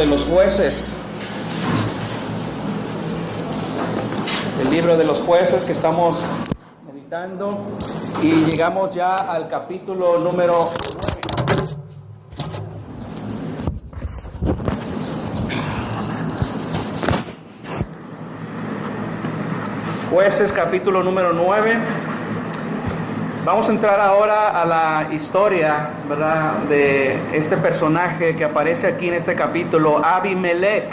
de los Jueces. El libro de los Jueces que estamos meditando, y llegamos ya al capítulo número 9. Jueces capítulo número 9. Vamos a entrar ahora a la historia, ¿verdad?, de este personaje que aparece aquí en este capítulo, Abimelech.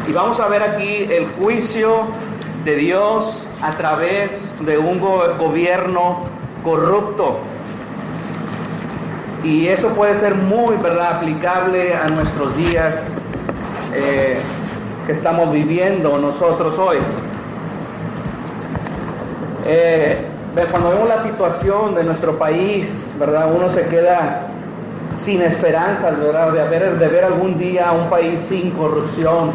Y vamos a ver aquí el juicio de Dios a través de un gobierno corrupto. Y eso puede ser muy, ¿verdad?, aplicable a nuestros días que estamos viviendo nosotros hoy. Cuando vemos la situación de nuestro país, ¿verdad?, uno se queda sin esperanzas, ¿verdad?, de ver algún día un país sin corrupción.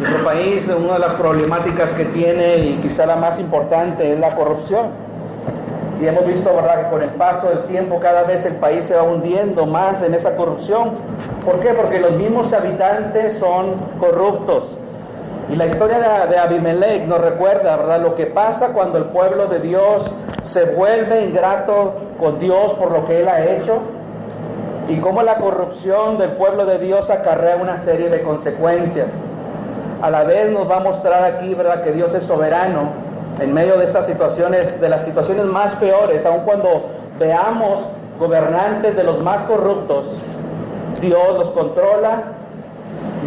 Nuestro país, una de las problemáticas que tiene, y quizá la más importante, es la corrupción. Y hemos visto, ¿verdad?, que con el paso del tiempo cada vez el país se va hundiendo más en esa corrupción. ¿Por qué? Porque los mismos habitantes son corruptos. Y la historia de Abimelech nos recuerda, ¿verdad?, lo que pasa cuando el pueblo de Dios se vuelve ingrato con Dios por lo que Él ha hecho, y cómo la corrupción del pueblo de Dios acarrea una serie de consecuencias. A la vez nos va a mostrar aquí, ¿verdad?, que Dios es soberano en medio de estas situaciones, de las situaciones más peores. Aun cuando veamos gobernantes de los más corruptos, Dios los controla,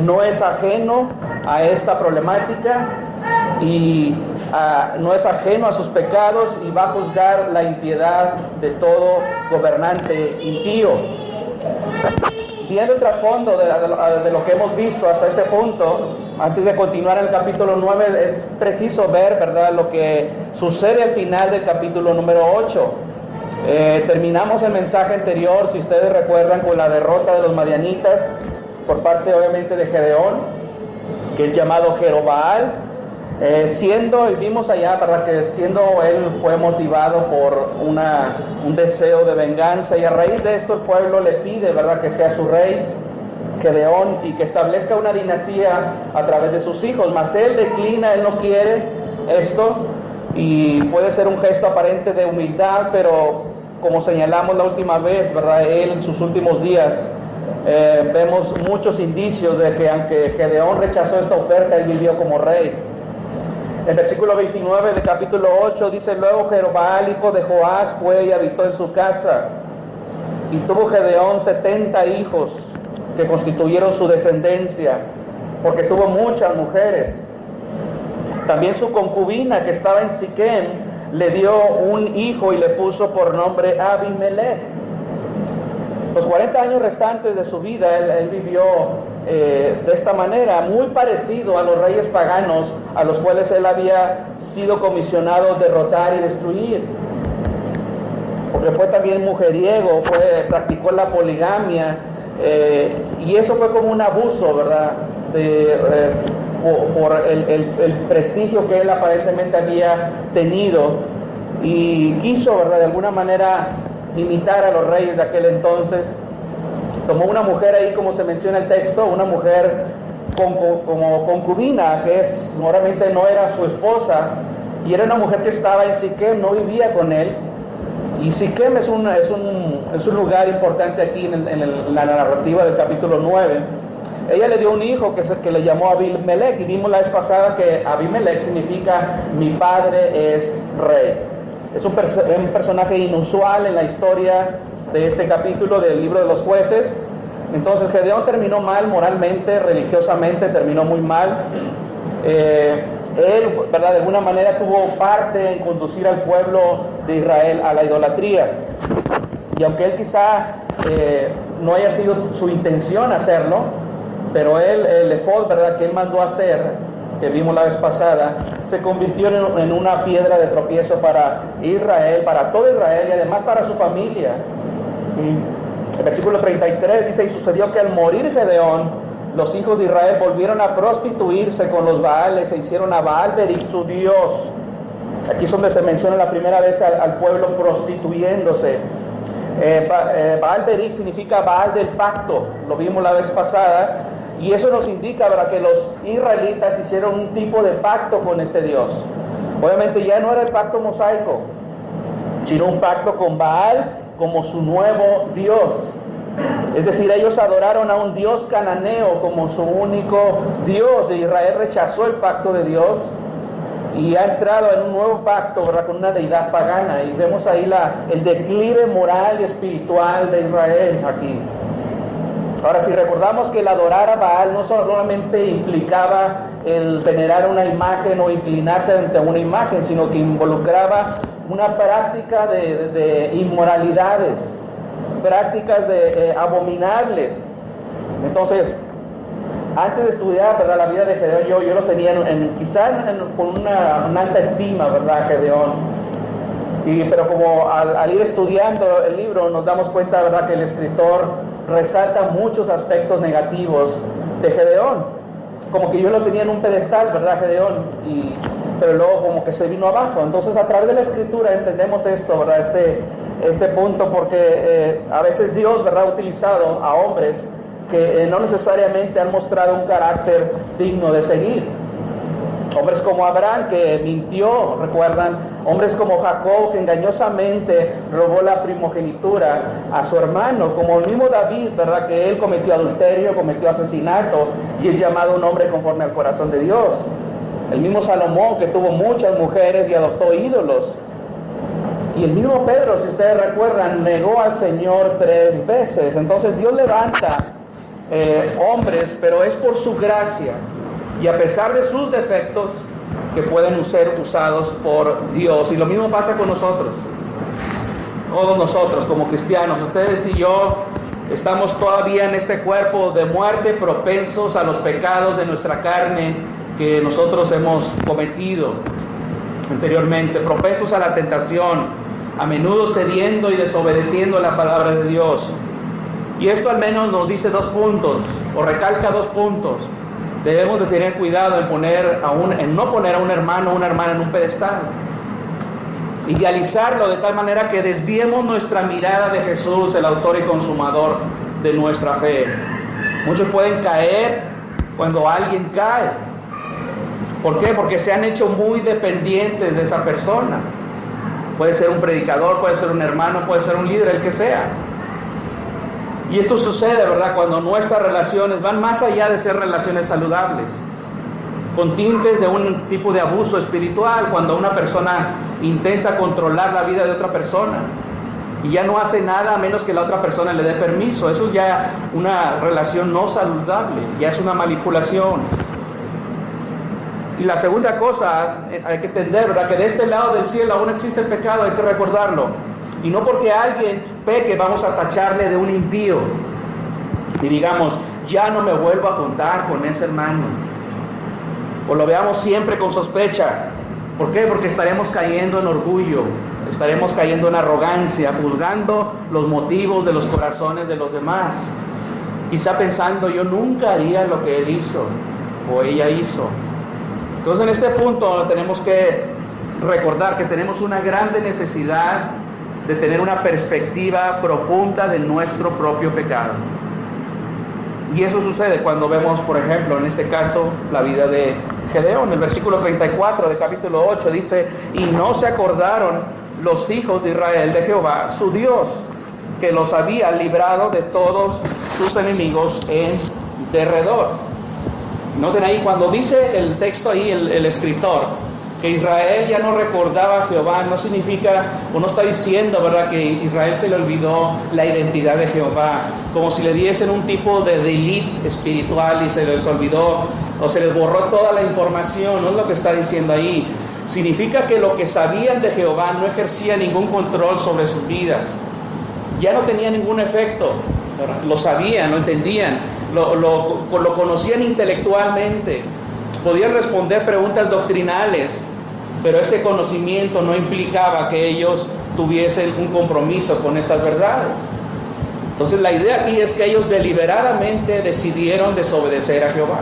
no es ajeno a esta problemática y no es ajeno a sus pecados, y va a juzgar la impiedad de todo gobernante impío. Viendo el trasfondo de lo que hemos visto hasta este punto, antes de continuar en el capítulo 9, es preciso ver, ¿verdad?, lo que sucede al final del capítulo número 8. Terminamos el mensaje anterior, si ustedes recuerdan, con la derrota de los madianitas por parte, obviamente, de Gedeón, que es llamado Jerobbaal, y vimos allá, ¿verdad?, que siendo él fue motivado por un deseo de venganza, y a raíz de esto el pueblo le pide, ¿verdad?, que sea su rey, Gedeón, y que establezca una dinastía a través de sus hijos. Mas él declina, él no quiere esto, y puede ser un gesto aparente de humildad, pero como señalamos la última vez, ¿verdad?, él en sus últimos días, vemos muchos indicios de que aunque Gedeón rechazó esta oferta, él vivió como rey. El versículo 29 del capítulo 8 dice: luego Jerobbaal, hijo de Joás, fue y habitó en su casa, y tuvo Gedeón 70 hijos que constituyeron su descendencia, porque tuvo muchas mujeres. También su concubina, que estaba en Siquem, le dio un hijo y le puso por nombre Abimelech. Los 40 años restantes de su vida él vivió de esta manera, muy parecido a los reyes paganos a los cuales él había sido comisionado derrotar y destruir, porque fue también mujeriego, practicó la poligamia, y eso fue como un abuso, ¿verdad?, por el prestigio que él aparentemente había tenido, y quiso, ¿verdad?, de alguna manera imitar a los reyes de aquel entonces. Tomó una mujer ahí, como se menciona el texto, una mujer como concubina, que normalmente no era su esposa, y era una mujer que estaba en Siquem, no vivía con él. Y Siquem es un lugar importante aquí en la narrativa del capítulo 9. Ella le dio un hijo que le llamó Abimelech, y vimos la vez pasada que Abimelech significa mi padre es rey. Es un personaje inusual en la historia de este capítulo del libro de los Jueces. Entonces Gedeón terminó mal moralmente, religiosamente, terminó muy mal. Él, ¿verdad?, de alguna manera tuvo parte en conducir al pueblo de Israel a la idolatría. Y aunque él quizá no haya sido su intención hacerlo, pero el efod, ¿verdad?, que él mandó hacer, que vimos la vez pasada, se convirtió en una piedra de tropiezo para Israel, para todo Israel, y además para su familia. ¿Sí? El versículo 33 dice: y sucedió que al morir Gedeón, los hijos de Israel volvieron a prostituirse con los Baales, e hicieron a Baal-berith su Dios. Aquí es donde se menciona la primera vez al pueblo prostituyéndose. Baal Berit significa Baal del pacto, lo vimos la vez pasada, y eso nos indica, ¿verdad?, que los israelitas hicieron un tipo de pacto con este Dios. Obviamente ya no era el pacto mosaico, sino un pacto con Baal como su nuevo Dios. Es decir, ellos adoraron a un Dios cananeo como su único Dios, y Israel rechazó el pacto de Dios y ha entrado en un nuevo pacto, ¿verdad?, con una deidad pagana, y vemos ahí el declive moral y espiritual de Israel aquí. Ahora, si recordamos que el adorar a Baal no solamente implicaba el venerar una imagen o inclinarse ante una imagen, sino que involucraba una práctica de inmoralidades, prácticas abominables. Entonces, antes de estudiar, ¿verdad?, la vida de Gedeón, yo lo tenía con una alta estima, ¿verdad?, Gedeón. Pero como al ir estudiando el libro nos damos cuenta, ¿verdad?, que el escritor resalta muchos aspectos negativos de Gedeón. Como que yo lo tenía en un pedestal, ¿verdad, Gedeón? Pero luego como que se vino abajo. Entonces, a través de la escritura entendemos esto, ¿verdad?, este punto, porque a veces Dios, ¿verdad?, ha utilizado a hombres que no necesariamente han mostrado un carácter digno de seguir. Hombres como Abraham, que mintió, recuerdan, hombres como Jacob, que engañosamente robó la primogenitura a su hermano, como el mismo David, ¿verdad?, que él cometió adulterio, cometió asesinato, y es llamado un hombre conforme al corazón de Dios. El mismo Salomón, que tuvo muchas mujeres y adoptó ídolos. Y el mismo Pedro, si ustedes recuerdan, negó al Señor 3 veces. Entonces Dios levanta hombres, pero es por su gracia, y a pesar de sus defectos, que pueden ser usados por Dios. Y lo mismo pasa con nosotros, todos nosotros como cristianos. Ustedes y yo estamos todavía en este cuerpo de muerte, propensos a los pecados de nuestra carne que nosotros hemos cometido anteriormente, propensos a la tentación, a menudo cediendo y desobedeciendo la palabra de Dios. Y esto al menos nos dice 2 puntos, o recalca 2 puntos. Debemos de tener cuidado en no poner a un hermano o una hermana en un pedestal. Idealizarlo de tal manera que desviemos nuestra mirada de Jesús, el autor y consumador de nuestra fe. Muchos pueden caer cuando alguien cae. ¿Por qué? Porque se han hecho muy dependientes de esa persona. Puede ser un predicador, puede ser un hermano, puede ser un líder, el que sea. Y esto sucede, ¿verdad?, cuando nuestras relaciones van más allá de ser relaciones saludables, con tintes de un tipo de abuso espiritual, cuando una persona intenta controlar la vida de otra persona y ya no hace nada a menos que la otra persona le dé permiso. Eso es ya una relación no saludable, ya es una manipulación. Y la segunda cosa, hay que entender, ¿verdad?, que de este lado del cielo aún existe el pecado, hay que recordarlo. Y no porque alguien peque vamos a tacharle de un impío y digamos, ya no me vuelvo a juntar con ese hermano, o lo veamos siempre con sospecha. ¿Por qué? Porque estaremos cayendo en orgullo, estaremos cayendo en arrogancia, juzgando los motivos de los corazones de los demás, quizá pensando, yo nunca haría lo que él hizo o ella hizo. Entonces, en este punto tenemos que recordar que tenemos una grande necesidad de tener una perspectiva profunda de nuestro propio pecado. Y eso sucede cuando vemos, por ejemplo, en este caso, la vida de Gedeón. El versículo 34 de capítulo 8 dice, y no se acordaron los hijos de Israel de Jehová, su Dios, que los había librado de todos sus enemigos en derredor. Noten ahí, cuando dice el texto ahí, el escritor, que Israel ya no recordaba a Jehová, no significa, o no está diciendo, ¿verdad?, que Israel se le olvidó la identidad de Jehová, como si le diesen un tipo de delete espiritual y se les olvidó, o se les borró toda la información. No es lo que está diciendo ahí. Significa que lo que sabían de Jehová no ejercía ningún control sobre sus vidas. Ya no tenía ningún efecto, ¿verdad? Lo sabían, lo entendían, lo conocían intelectualmente, podían responder preguntas doctrinales, pero este conocimiento no implicaba que ellos tuviesen un compromiso con estas verdades. Entonces la idea aquí es que ellos deliberadamente decidieron desobedecer a Jehová.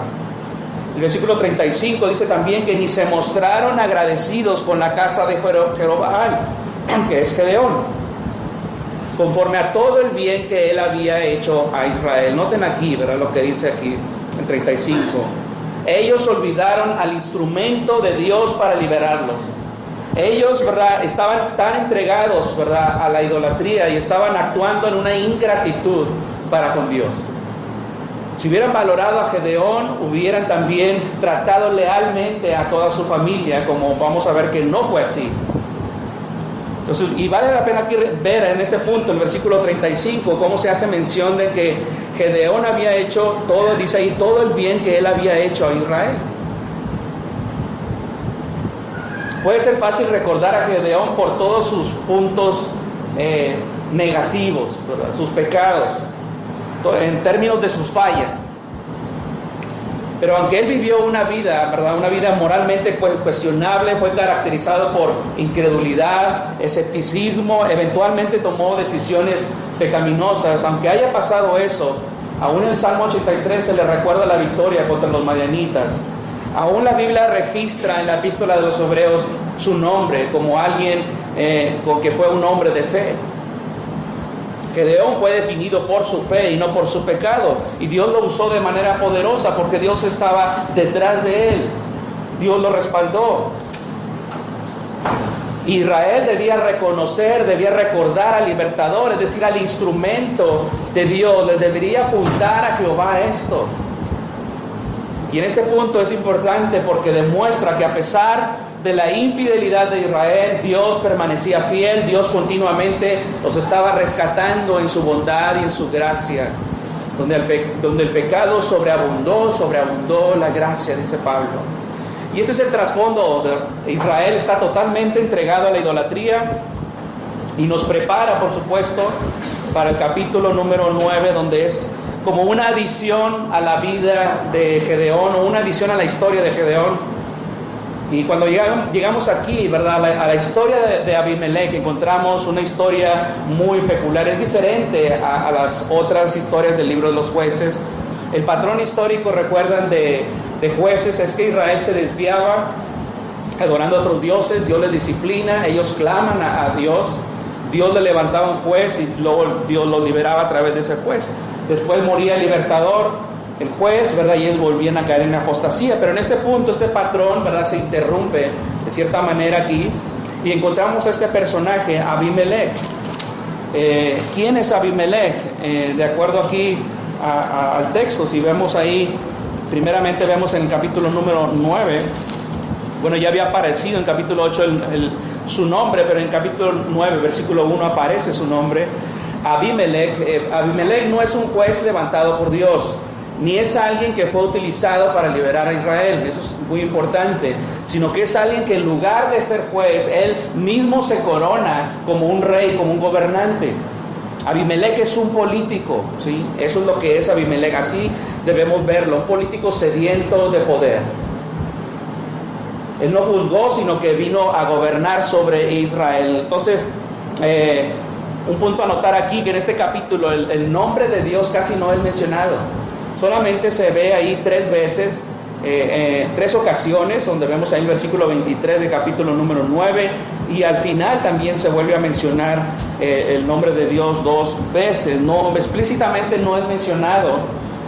El versículo 35 dice también que ni se mostraron agradecidos con la casa de Jeroboam, que es Gedeón. conforme a todo el bien que él había hecho a Israel. Noten aquí, ¿verdad? Lo que dice aquí en 35. Ellos olvidaron al instrumento de Dios para liberarlos. Ellos, ¿verdad?, estaban tan entregados, ¿verdad?, a la idolatría y estaban actuando en una ingratitud para con Dios. Si hubieran valorado a Gedeón, hubieran también tratado lealmente a toda su familia, como vamos a ver que no fue así. Entonces, y vale la pena aquí ver en este punto, el versículo 35, cómo se hace mención de que Gedeón había hecho todo, dice ahí, todo el bien que él había hecho a Israel. Puede ser fácil recordar a Gedeón por todos sus puntos negativos, ¿verdad?, sus pecados, en términos de sus fallas. Pero aunque él vivió una vida, ¿verdad?, una vida moralmente cuestionable, fue caracterizado por incredulidad, escepticismo, eventualmente tomó decisiones pecaminosas. Aunque haya pasado eso, aún en el Salmo 83 se le recuerda la victoria contra los madianitas. Aún la Biblia registra en la epístola de los Hebreos su nombre como alguien que fue un hombre de fe. Gedeón fue definido por su fe y no por su pecado, y Dios lo usó de manera poderosa porque Dios estaba detrás de él. Dios lo respaldó. Israel debía reconocer, debía recordar al libertador, es decir, al instrumento de Dios. Le debería apuntar a Jehová esto. Y en este punto es importante porque demuestra que a pesar de la infidelidad de Israel, Dios permanecía fiel. Dios continuamente los estaba rescatando en su bondad y en su gracia. Donde el pecado sobreabundó la gracia, dice Pablo. Y este es el trasfondo. Israel está totalmente entregado a la idolatría y nos prepara, por supuesto, para el capítulo número 9, donde es como una adición a la vida de Gedeón, o una adición a la historia de Gedeón. Y cuando llegamos aquí, ¿verdad?, a la historia de Abimelech, encontramos una historia muy peculiar. Es diferente a las otras historias del libro de los jueces. El patrón histórico, recuerdan, de jueces es que Israel se desviaba adorando a otros dioses. Dios les disciplina, ellos claman a Dios. Dios le levantaba un juez y luego Dios lo liberaba a través de ese juez. Después moría el libertador, el juez, ¿verdad?, y ellos volvían a caer en apostasía. Pero en este punto, este patrón, ¿verdad?, se interrumpe de cierta manera aquí, y encontramos a este personaje, Abimelech. ¿Quién es Abimelech? De acuerdo aquí al texto, si vemos ahí, primeramente vemos en el capítulo número 9, bueno, ya había aparecido en capítulo 8 su nombre, pero en capítulo 9, versículo 1, aparece su nombre. Abimelech no es un juez levantado por Dios, ni es alguien que fue utilizado para liberar a Israel, eso es muy importante, sino que es alguien que en lugar de ser juez, él mismo se corona como un rey, como un gobernante. Abimelech es un político, ¿sí? Eso es lo que es Abimelech, así debemos verlo, un político sediento de poder. Él no juzgó, sino que vino a gobernar sobre Israel. Entonces, un punto a notar aquí, que en este capítulo el nombre de Dios casi no es mencionado. Solamente se ve ahí 3 veces, 3 ocasiones, donde vemos ahí el versículo 23 de capítulo número 9, y al final también se vuelve a mencionar el nombre de Dios 2 veces. No, explícitamente no es mencionado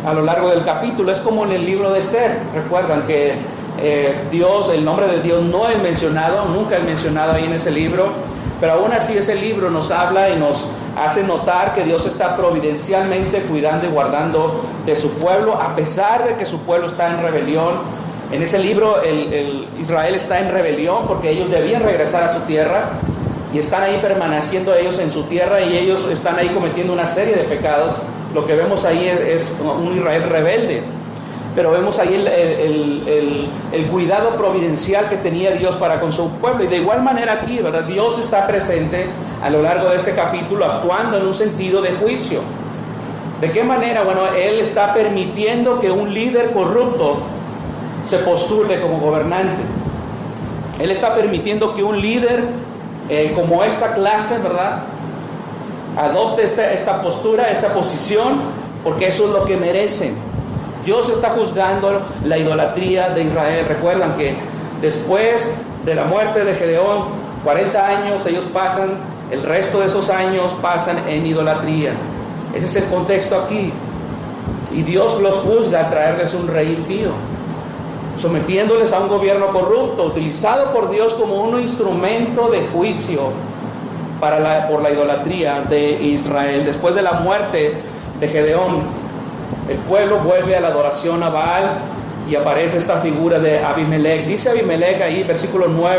a lo largo del capítulo. Es como en el libro de Esther. Recuerdan que el nombre de Dios no es mencionado, nunca es mencionado ahí en ese libro, pero aún así ese libro nos habla y nos hace notar que Dios está providencialmente cuidando y guardando de su pueblo, a pesar de que su pueblo está en rebelión. En ese libro Israel está en rebelión porque ellos debían regresar a su tierra, y están ahí permaneciendo ellos en su tierra, y ellos están ahí cometiendo una serie de pecados. Lo que vemos ahí es un Israel rebelde. Pero vemos ahí el cuidado providencial que tenía Dios para con su pueblo. Y de igual manera aquí, ¿verdad?, Dios está presente a lo largo de este capítulo, actuando en un sentido de juicio. ¿De qué manera? Bueno, Él está permitiendo que un líder corrupto se postule como gobernante. Él está permitiendo que un líder como esta clase, ¿verdad?, adopte esta postura, esta posición, porque eso es lo que merecen. Dios está juzgando la idolatría de Israel. Recuerdan que después de la muerte de Gedeón, 40 años ellos pasan El resto de esos años pasan en idolatría. Ese es el contexto aquí. Y Dios los juzga al traerles un rey impío, sometiéndoles a un gobierno corrupto, utilizado por Dios como un instrumento de juicio por la idolatría de Israel. Después de la muerte de Gedeón, el pueblo vuelve a la adoración a Baal y aparece esta figura de Abimelech. Dice Abimelech ahí, versículo 1,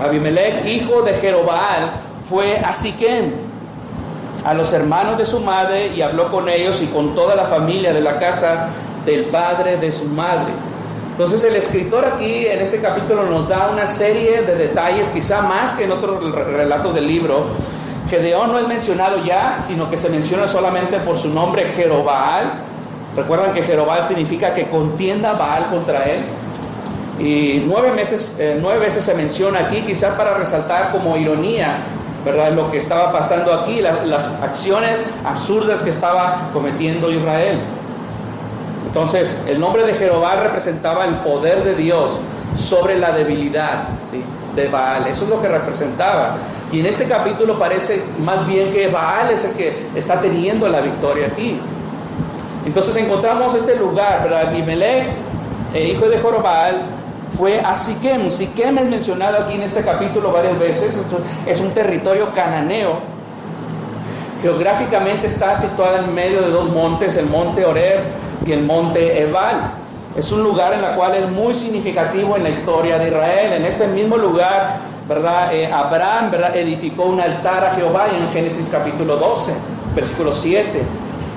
Abimelech, hijo de Jerobaal, fue a Siquem, a los hermanos de su madre, y habló con ellos y con toda la familia de la casa del padre de su madre. Entonces el escritor aquí en este capítulo nos da una serie de detalles, quizá más que en otros relatos del libro. Gedeón no es mencionado ya, sino que se menciona solamente por su nombre, Jerobaal. Recuerdan que Jerobaal significa que contienda Baal contra él. Y 9 veces se menciona aquí, quizá para resaltar como ironía, ¿verdad?, lo que estaba pasando aquí, las acciones absurdas que estaba cometiendo Israel. Entonces, el nombre de Jerobaal representaba el poder de Dios sobre la debilidad, ¿sí?, de Baal. Eso es lo que representaba. Y en este capítulo parece más bien que Baal es el que está teniendo la victoria aquí. Entonces encontramos este lugar, ¿verdad? Abimelech, hijo de Jerobaal, fue a Siquem. Siquem es mencionado aquí en este capítulo varias veces. Es un territorio cananeo. Geográficamente está situado en medio de 2 montes, el monte Oreb y el monte Ebal. Es un lugar en el cual es muy significativo en la historia de Israel. En este mismo lugar, ¿verdad?, Abraham, ¿verdad?, edificó un altar a Jehová en Génesis capítulo 12, versículo 7.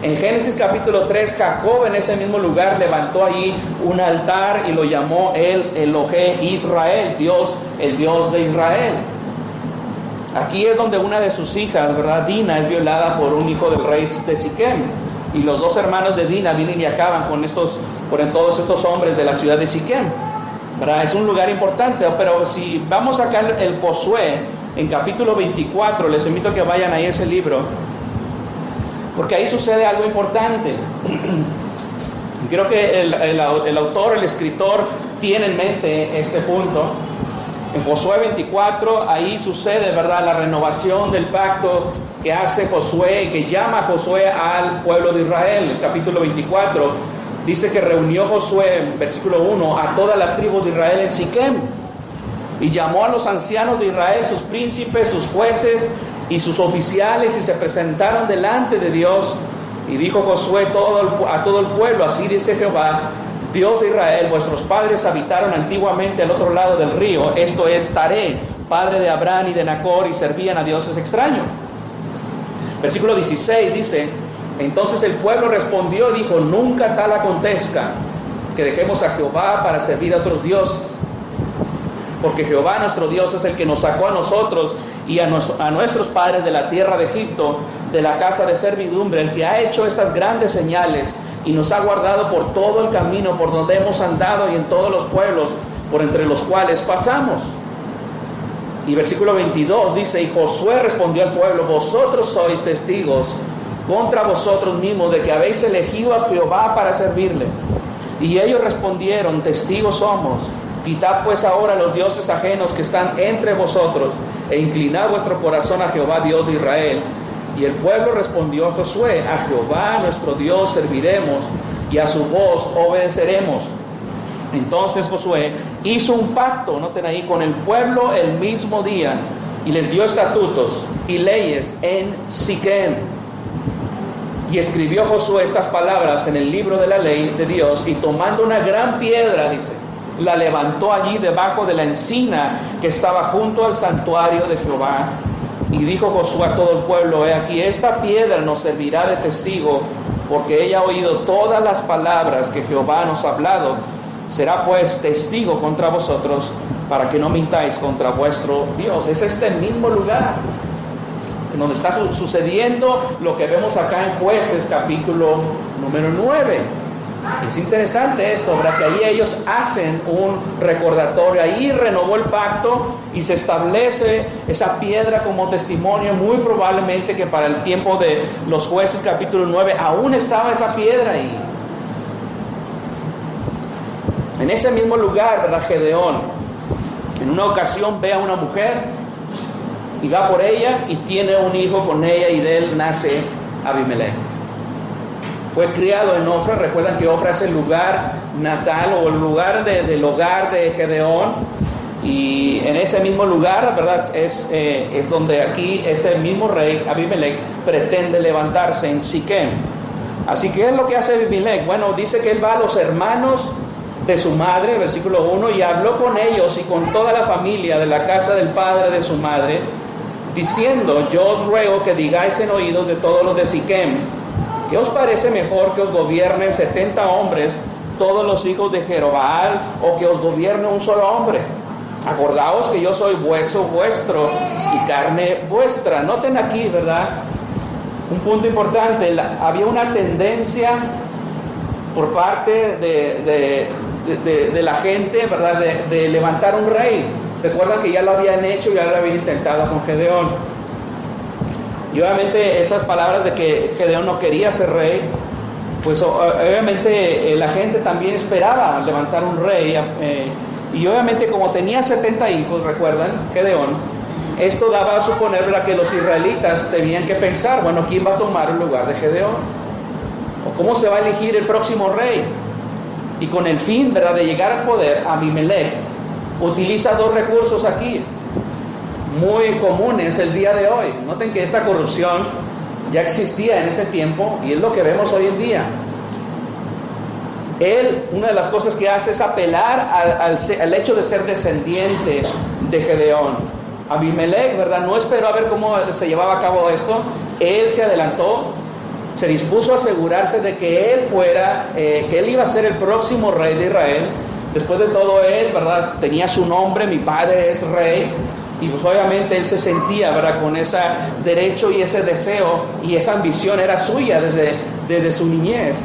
En Génesis capítulo 3, Jacob en ese mismo lugar levantó allí un altar y lo llamó el Elohe Israel, Dios, el Dios de Israel. Aquí es donde una de sus hijas, ¿verdad?, Dina, es violada por un hijo del rey de Siquem. Y los 2 hermanos de Dina vienen y acaban con todos estos hombres de la ciudad de Siquem, ¿verdad? Es un lugar importante, pero si vamos a sacar el Josué en capítulo 24, les invito a que vayan ahí a ese libro, porque ahí sucede algo importante. Creo que el autor, el escritor, tiene en mente este punto. En Josué 24, ahí sucede, ¿verdad?, la renovación del pacto que hace Josué y que llama a Josué al pueblo de Israel. El capítulo 24 dice que reunió Josué, en versículo 1, a todas las tribus de Israel en Siquem, y llamó a los ancianos de Israel, sus príncipes, sus jueces y sus oficiales, y se presentaron delante de Dios. Y dijo Josué a todo el pueblo: así dice Jehová, Dios de Israel, vuestros padres habitaron antiguamente al otro lado del río, esto es Taré, padre de Abraham y de Nacor, y servían a dioses extraños. Versículo 16 dice: entonces el pueblo respondió y dijo: nunca tal acontezca que dejemos a Jehová para servir a otros dioses, porque Jehová nuestro Dios es el que nos sacó a nosotros y a nuestros padres de la tierra de Egipto, de la casa de servidumbre, el que ha hecho estas grandes señales y nos ha guardado por todo el camino por donde hemos andado y en todos los pueblos por entre los cuales pasamos. Y versículo 22 dice: y Josué respondió al pueblo: vosotros sois testigos contra vosotros mismos de que habéis elegido a Jehová para servirle. Y ellos respondieron: testigos somos. Quitad pues ahora los dioses ajenos que están entre vosotros, e inclinad vuestro corazón a Jehová, Dios de Israel. Y el pueblo respondió a Josué: a Jehová nuestro Dios serviremos, y a su voz obedeceremos. Entonces Josué hizo un pacto, noten ahí, con el pueblo el mismo día, y les dio estatutos y leyes en Siquem. Y escribió Josué estas palabras en el libro de la ley de Dios, y tomando una gran piedra, dice, la levantó allí debajo de la encina que estaba junto al santuario de Jehová. Y dijo Josué a todo el pueblo: he aquí, esta piedra nos servirá de testigo, porque ella ha oído todas las palabras que Jehová nos ha hablado. Será pues testigo contra vosotros, para que no mintáis contra vuestro Dios. Es este mismo lugar en donde está sucediendo lo que vemos acá en Jueces capítulo número 9. Es interesante esto, ¿verdad? Que ahí ellos hacen un recordatorio. Ahí renovó el pacto y se establece esa piedra como testimonio. Muy probablemente que para el tiempo de los Jueces capítulo 9 aún estaba esa piedra ahí. En ese mismo lugar, ¿verdad? Gedeón En una ocasión ve a una mujer y va por ella y tiene un hijo con ella, y de él nace Abimelech. Fue criado en Ofra. Recuerdan que Ofra es el lugar natal o el lugar del hogar de Gedeón, y en ese mismo lugar, ¿verdad?, es donde aquí ese mismo rey Abimelech pretende levantarse, en Siquem. Así que, ¿qué es lo que hace Abimelech? Bueno, dice que él va a los hermanos de su madre, versículo 1, y habló con ellos y con toda la familia de la casa del padre de su madre, diciendo: yo os ruego que digáis en oídos de todos los de Siquem, ¿qué os parece mejor que os gobiernen 70 hombres, todos los hijos de Jerobbaal, o que os gobierne un solo hombre? Acordaos que yo soy hueso vuestro y carne vuestra. Noten aquí, ¿verdad?, un punto importante. Había una tendencia por parte de la gente, ¿verdad?, de levantar un rey. Recuerdan que ya lo habían hecho, ya lo habían intentado con Gedeón. Y obviamente esas palabras de que Gedeón no quería ser rey, pues obviamente la gente también esperaba levantar un rey. Y obviamente, como tenía 70 hijos, recuerdan, Gedeón, esto daba a suponer, ¿verdad?, que los israelitas tenían que pensar: bueno, ¿quién va a tomar el lugar de Gedeón? ¿O cómo se va a elegir el próximo rey? Y con el fin, ¿verdad?, de llegar al poder, Abimelech utiliza dos recursos aquí muy comunes el día de hoy. Noten que esta corrupción ya existía en este tiempo y es lo que vemos hoy en día. Él, una de las cosas que hace es apelar al hecho de ser descendiente de Gedeón. Abimelech, ¿verdad?, no esperó a ver cómo se llevaba a cabo esto. Él se adelantó, se dispuso a asegurarse de que él fuera, que él iba a ser el próximo rey de Israel. Después de todo, él, ¿verdad?, tenía su nombre: mi padre es rey. Y pues obviamente él se sentía, ¿verdad?, con ese derecho y ese deseo, y esa ambición era suya desde su niñez.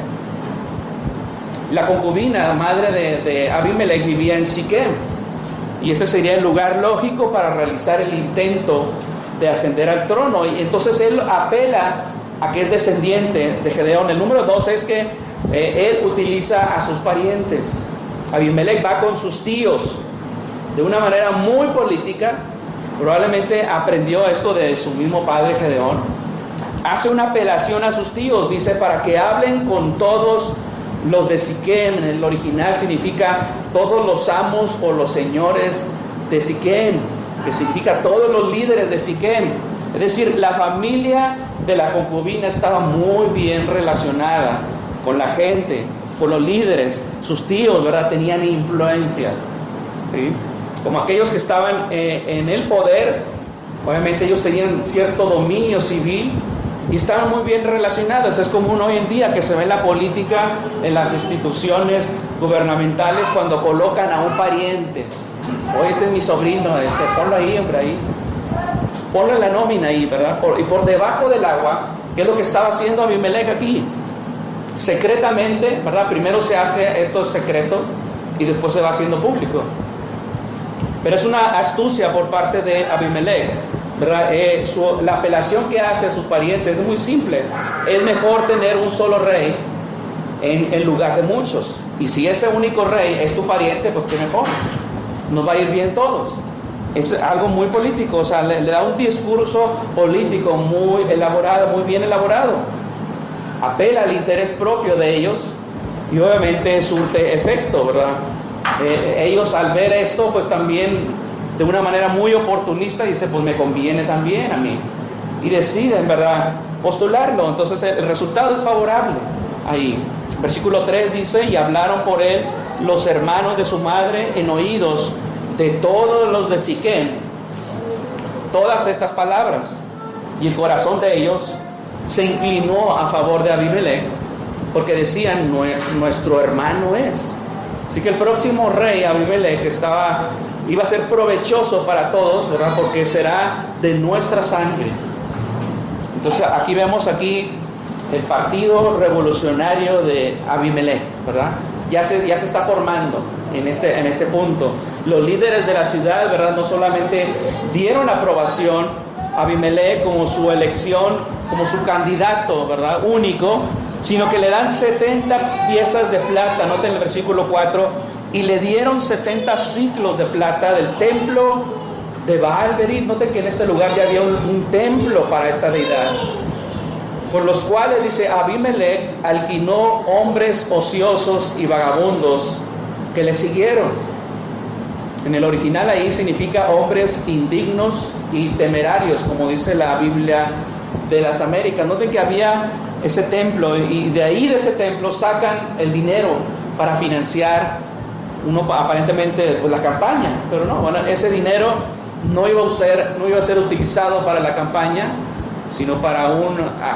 La concubina, madre de Abimelech, vivía en Siquem, y este sería el lugar lógico para realizar el intento de ascender al trono. Y entonces él apela a que es descendiente de Gedeón. El número 2 es que él utiliza a sus parientes. Abimelech va con sus tíos de una manera muy política. Probablemente aprendió esto de su mismo padre Gedeón. Hace una apelación a sus tíos, dice, para que hablen con todos los de Siquem. En el original significa todos los amos o los señores de Siquem, que significa todos los líderes de Siquem. Es decir, la familia de la concubina estaba muy bien relacionada con la gente, con los líderes. Sus tíos, ¿verdad?, tenían influencias, ¿sí?, como aquellos que estaban en el poder. Obviamente ellos tenían cierto dominio civil y estaban muy bien relacionados. Es común hoy en día que se ve en la política, en las instituciones gubernamentales, cuando colocan a un pariente: oye, este es mi sobrino, ponlo ahí, hombre, ahí, ponlo en la nómina ahí, ¿verdad? Y por debajo del agua, ¿qué es lo que estaba haciendo Abimelech aquí? Secretamente, ¿verdad? Primero se hace esto secreto y después se va haciendo público. Pero es una astucia por parte de Abimelech, ¿verdad? La apelación que hace a sus parientes es muy simple: es mejor tener un solo rey en lugar de muchos. Y si ese único rey es tu pariente, pues qué mejor, nos va a ir bien todos. Es algo muy político, o sea, le da un discurso político muy elaborado, muy bien elaborado. Apela al interés propio de ellos y obviamente surte efecto, ¿verdad? Ellos, al ver esto, pues también de una manera muy oportunista dicen: pues me conviene también a mí, y deciden, ¿verdad?, postularlo. Entonces el resultado es favorable ahí. Versículo 3 dice: y hablaron por él los hermanos de su madre en oídos de todos los de Siquem todas estas palabras, y el corazón de ellos se inclinó a favor de Abimelech, porque decían: nuestro hermano es. Así que el próximo rey, Abimelech, iba a ser provechoso para todos, ¿verdad?, porque será de nuestra sangre. Entonces aquí vemos el partido revolucionario de Abimelech, ¿verdad? Ya se está formando en este punto. Los líderes de la ciudad, ¿verdad?, no solamente dieron aprobación a Abimelech como su elección, como su candidato, ¿verdad?, único, sino que le dan 70 piezas de plata. Noten el versículo 4: y le dieron 70 ciclos de plata del templo de Baal-Berith. Noten que en este lugar ya había un templo para esta deidad, por los cuales, dice, Abimelech alquiló hombres ociosos y vagabundos que le siguieron. En el original ahí significa hombres indignos y temerarios, como dice la Biblia de las Américas. Noten que había ese templo, y de ahí, de ese templo, sacan el dinero para financiar aparentemente pues, la campaña. Pero no, bueno, ese dinero no iba a ser utilizado para la campaña, sino para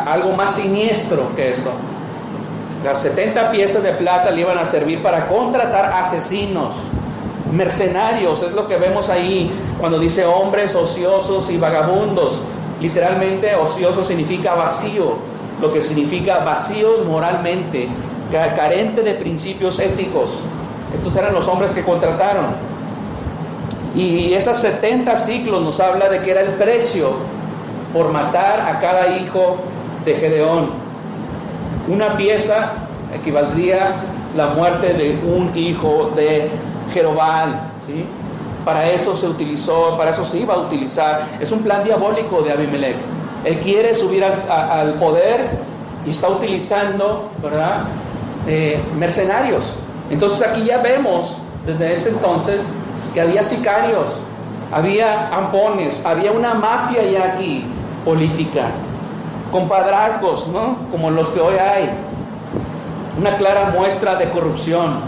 algo más siniestro que eso. Las 70 piezas de plata le iban a servir para contratar asesinos, mercenarios. Es lo que vemos ahí cuando dice hombres ociosos y vagabundos. Literalmente ocioso significa vacío, lo que significa vacíos moralmente, carente de principios éticos. Estos eran los hombres que contrataron. Y esas 70 ciclos nos habla de que era el precio por matar a cada hijo de Gedeón. Una pieza equivaldría la muerte de un hijo de Jerobal, ¿sí? Para eso se utilizó, para eso se iba a utilizar. Es un plan diabólico de Abimelech. Él quiere subir al poder y está utilizando, ¿verdad?, mercenarios. Entonces aquí ya vemos desde ese entonces que había sicarios, había ampones, había una mafia ya aquí política, compadrazgos, ¿no?, como los que hoy hay. Una clara muestra de corrupción,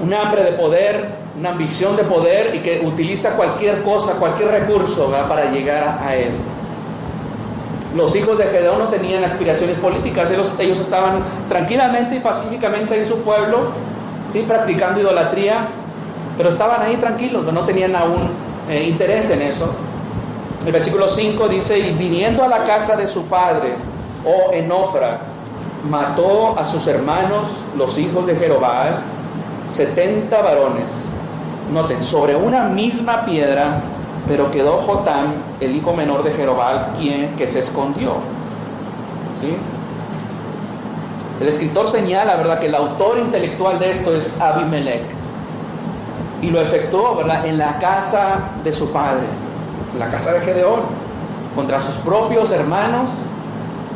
un hambre de poder, una ambición de poder, y que utiliza cualquier cosa, cualquier recurso, ¿verdad?, para llegar a él. Los hijos de Gedeón no tenían aspiraciones políticas. Ellos estaban tranquilamente y pacíficamente en su pueblo, ¿sí?, practicando idolatría, pero estaban ahí tranquilos, no tenían aún interés en eso. El versículo 5 dice: y viniendo a la casa de su padre, en Ofra, mató a sus hermanos, los hijos de Jerobal, 70 varones. Noten, sobre una misma piedra, pero quedó Jotam, el hijo menor de Jerobal, que se escondió. ¿Sí? El escritor señala, ¿verdad?, que el autor intelectual de esto es Abimelech, y lo efectuó, ¿verdad?, en la casa de su padre, la casa de Gedeón, contra sus propios hermanos,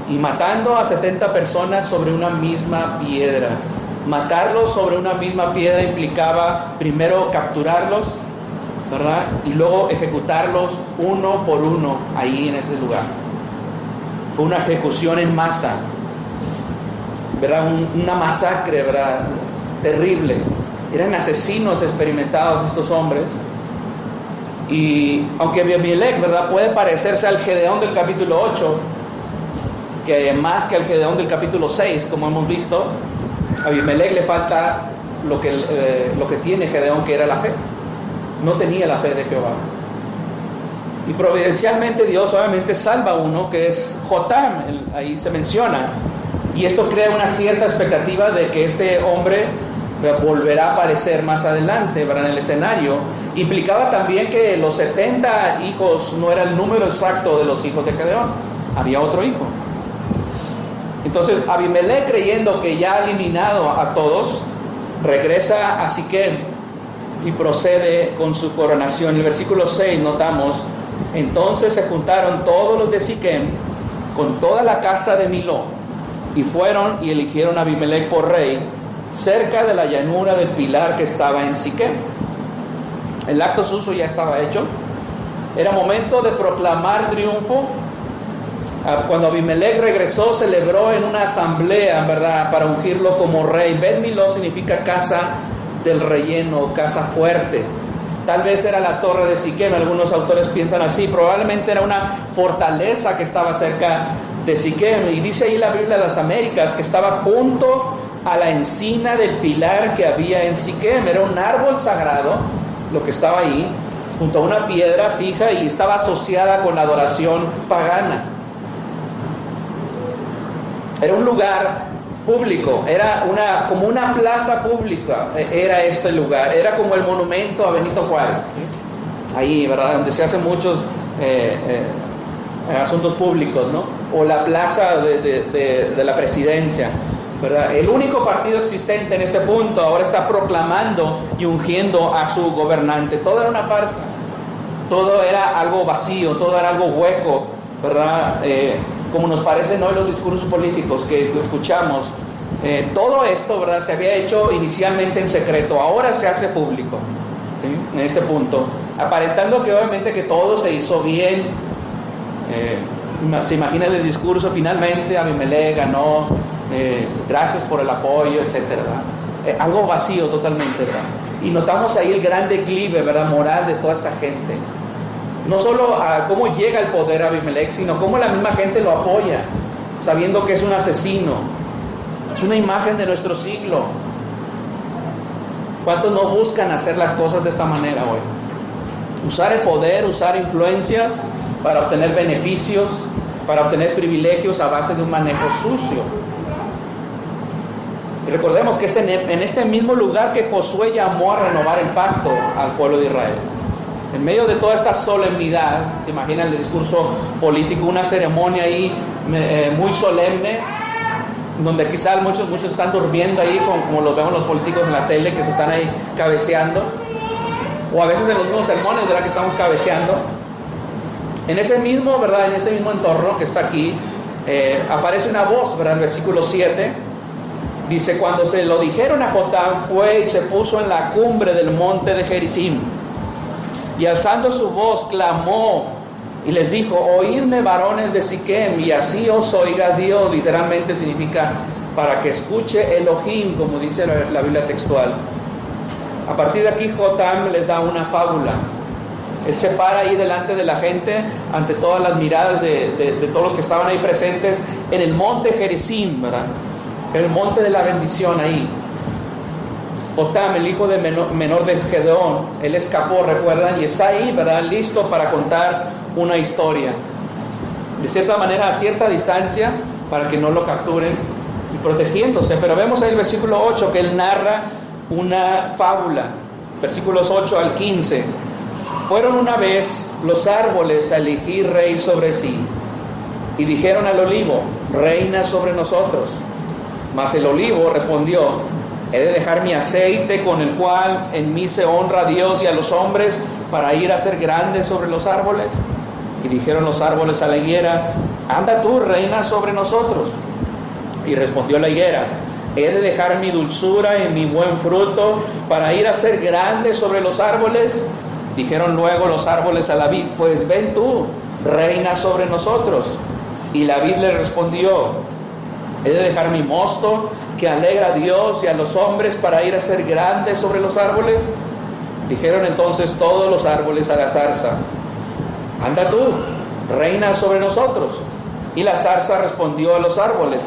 y matando a 70 personas sobre una misma piedra. Matarlos sobre una misma piedra implicaba primero capturarlos, ¿verdad?, y luego ejecutarlos uno por uno ahí en ese lugar. Fue una ejecución en masa, ¿verdad?, una masacre, ¿verdad?, terrible. Eran asesinos experimentados estos hombres. Y aunque Abimelech, ¿verdad?, puede parecerse al Gedeón del capítulo 8, que más que al Gedeón del capítulo 6, como hemos visto, a Abimelech le falta lo que tiene Gedeón, que era la fe. No tenía la fe de Jehová. Y providencialmente Dios obviamente salva a uno, que es Jotam, ahí se menciona. Y esto crea una cierta expectativa de que este hombre volverá a aparecer más adelante, ¿verdad?, en el escenario. Implicaba también que los 70 hijos no era el número exacto de los hijos de Gedeón. Había otro hijo. Entonces Abimelech, creyendo que ya ha eliminado a todos, regresa a Siquem y procede con su coronación. En el versículo 6 notamos: entonces se juntaron todos los de Siquem con toda la casa de Miló, y fueron y eligieron a Abimelech por rey cerca de la llanura del pilar que estaba en Siquem. El acto sucio ya estaba hecho. Era momento de proclamar triunfo. Cuando Abimelech regresó, celebró en una asamblea, ¿verdad?, para ungirlo como rey. Bet Miló significa casa del relleno, casa fuerte. Tal vez era la torre de Siquem, algunos autores piensan así. Probablemente era una fortaleza que estaba cerca de Siquem. Y dice ahí la Biblia de las Américas que estaba junto a la encina del pilar que había en Siquem. Era un árbol sagrado lo que estaba ahí, junto a una piedra fija, y estaba asociada con la adoración pagana. Era un lugar público, era como una plaza pública, era este lugar, era como el monumento a Benito Juárez, ¿sí?, ahí, ¿verdad?, donde se hacen muchos asuntos públicos, ¿no?, o la plaza de la presidencia. ¿verdad? El único partido existente en este punto ahora está proclamando y ungiendo a su gobernante. Todo era una farsa, todo era algo vacío, todo era algo hueco, ¿verdad? Como nos parecen hoy los discursos políticos que escuchamos. Todo esto, ¿verdad?, se había hecho inicialmente en secreto, ahora se hace público, ¿sí?, en este punto, aparentando que obviamente que todo se hizo bien. Se imagina el discurso: finalmente Abimelech ganó, gracias por el apoyo, etcétera, algo vacío totalmente, ¿verdad? Y notamos ahí el gran declive, ¿verdad?, moral de toda esta gente. No solo a cómo llega al poder Abimelech, sino cómo la misma gente lo apoya, sabiendo que es un asesino. Es una imagen de nuestro siglo. ¿Cuántos no buscan hacer las cosas de esta manera hoy? Usar el poder, usar influencias para obtener beneficios, para obtener privilegios a base de un manejo sucio. Y recordemos que es en este mismo lugar que Josué llamó a renovar el pacto al pueblo de Israel. En medio de toda esta solemnidad, se imagina el discurso político, una ceremonia ahí muy solemne, donde quizás muchos están durmiendo ahí, como los vemos los políticos en la tele, que se están ahí cabeceando, o a veces en los mismos sermones, ¿verdad?, que estamos cabeceando. En ese mismo, ¿verdad?, en ese mismo entorno que está aquí, aparece una voz, ¿verdad?, el versículo 7, dice: cuando se lo dijeron a Jotam, fue y se puso en la cumbre del monte de Gerizim, y alzando su voz, clamó y les dijo: oídme, varones de Siquem, y así os oiga Dios. Literalmente significa para que escuche Elohim, como dice la Biblia textual. A partir de aquí Jotam les da una fábula. Él se para ahí delante de la gente, ante todas las miradas de todos los que estaban ahí presentes, en el monte Gerizim, ¿verdad?, el monte de la bendición ahí. Jotam, el hijo de menor de Gedeón, él escapó, recuerdan, y está ahí, ¿verdad?, listo para contar una historia, de cierta manera a cierta distancia, para que no lo capturen, y protegiéndose. Pero vemos ahí el versículo 8 que él narra una fábula, versículos 8 al 15. Fueron una vez los árboles a elegir rey sobre sí, y dijeron al olivo: reina sobre nosotros. Mas el olivo respondió: he de dejar mi aceite, con el cual en mí se honra a Dios y a los hombres, para ir a ser grande sobre los árboles. Y dijeron los árboles a la higuera: anda tú, reina sobre nosotros. Y respondió la higuera: he de dejar mi dulzura y mi buen fruto para ir a ser grande sobre los árboles. Dijeron luego los árboles a la vid: pues ven tú, reina sobre nosotros. Y la vid le respondió: he de dejar mi mosto, que alegra a Dios y a los hombres, para ir a ser grande sobre los árboles. Dijeron entonces todos los árboles a la zarza: anda tú, reina sobre nosotros. Y la zarza respondió a los árboles: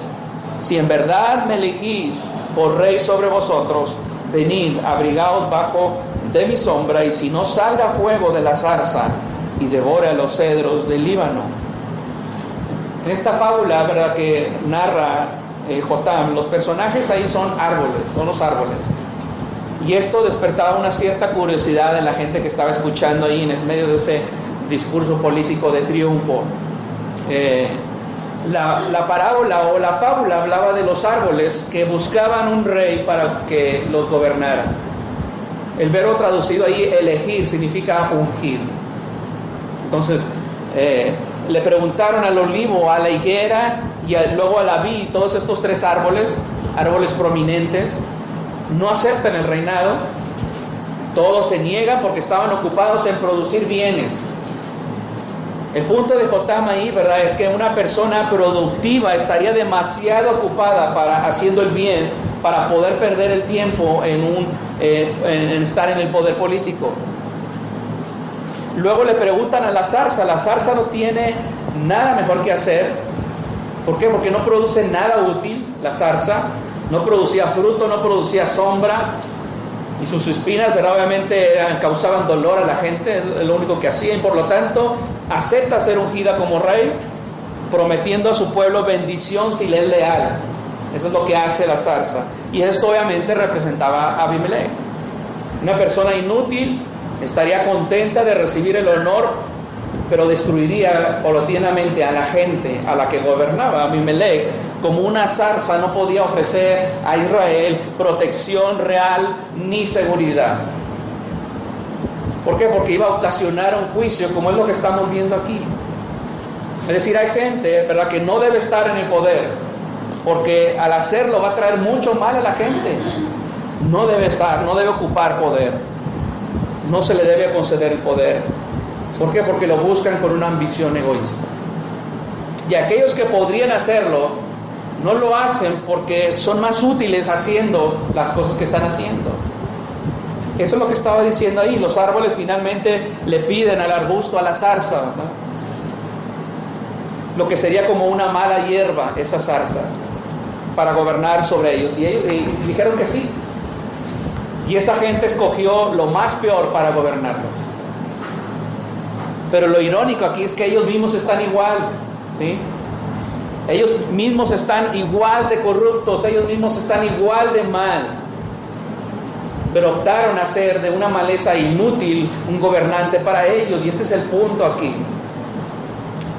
si en verdad me elegís por rey sobre vosotros, venid, abrigaos bajo de mi sombra, y si no, salga fuego de la zarza y devore a los cedros del Líbano. En esta fábula, ¿verdad?, que narra Jotam, los personajes ahí son árboles, son los árboles. Y esto despertaba una cierta curiosidad en la gente que estaba escuchando ahí en el medio de ese discurso político de triunfo. La parábola o la fábula hablaba de los árboles que buscaban un rey para que los gobernara. El verbo traducido ahí, elegir, significa ungir. Entonces, le preguntaron al olivo, a la higuera y luego a la vid, todos estos tres árboles prominentes, no aceptan el reinado. Todos se niegan porque estaban ocupados en producir bienes. El punto de Jotam ahí, ¿verdad?, es que una persona productiva estaría demasiado ocupada haciendo el bien para poder perder el tiempo en estar en el poder político. Luego le preguntan a la zarza no tiene nada mejor que hacer. ¿Por qué? Porque no produce nada útil. La zarza no producía fruto, no producía sombra, y sus espinas, ¿verdad?, obviamente causaban dolor a la gente, es lo único que hacía, y por lo tanto acepta ser ungida como rey, prometiendo a su pueblo bendición si le es leal. Eso es lo que hace la zarza, y esto obviamente representaba a Abimelech. Una persona inútil estaría contenta de recibir el honor, pero destruiría paulatinamente a la gente a la que gobernaba. Abimelech como una zarza, no podía ofrecer a Israel protección real ni seguridad. ¿Por qué? Porque iba a ocasionar un juicio, como es lo que estamos viendo aquí. Es decir, hay gente, ¿verdad?, que no debe estar en el poder, porque al hacerlo va a traer mucho mal a la gente. No debe estar, no debe ocupar poder. No se le debe conceder el poder. ¿Por qué? Porque lo buscan con una ambición egoísta. Y aquellos que podrían hacerlo, no lo hacen porque son más útiles haciendo las cosas que están haciendo. Eso es lo que estaba diciendo ahí. Los árboles finalmente le piden al arbusto, a la zarza, ¿verdad?, lo que sería como una mala hierba, esa zarza, para gobernar sobre ellos. Y ellos dijeron que sí. Y esa gente escogió lo más peor para gobernarlos. Pero lo irónico aquí es que ellos mismos están igual, ¿sí? Ellos mismos están igual de corruptos, ellos mismos están igual de mal. Pero optaron a ser de una maleza inútil un gobernante para ellos. Y este es el punto aquí.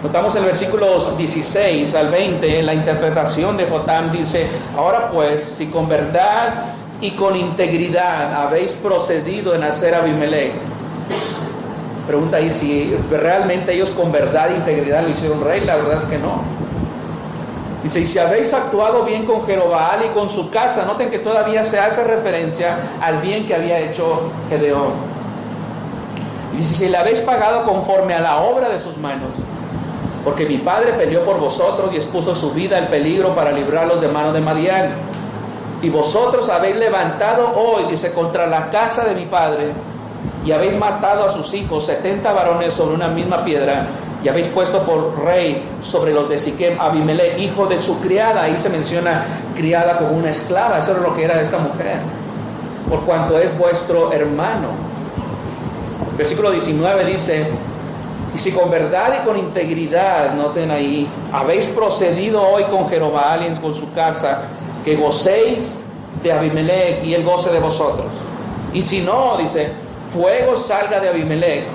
Notamos en versículos 16 al 20, en la interpretación de Jotam dice: ahora pues, si con verdad y con integridad habéis procedido en hacer a Abimelech. Pregunta ahí si realmente ellos con verdad e integridad lo hicieron rey. La verdad es que no. Dice: y si habéis actuado bien con Jerobaal y con su casa. Noten que todavía se hace referencia al bien que había hecho Gedeón. Dice: si le habéis pagado conforme a la obra de sus manos, porque mi padre peleó por vosotros y expuso su vida en peligro para librarlos de manos de Madián. Y vosotros habéis levantado hoy, dice, contra la casa de mi padre, y habéis matado a sus hijos, 70 varones sobre una misma piedra, y habéis puesto por rey sobre los de Siquem Abimelech, hijo de su criada. Ahí se menciona criada como una esclava. Eso era lo que era esta mujer, por cuanto es vuestro hermano. Versículo 19 dice: y si con verdad y con integridad, noten ahí, habéis procedido hoy con Jerobaal y con su casa, que gocéis de Abimelech y él goce de vosotros. Y si no, dice, fuego salga de Abimelech,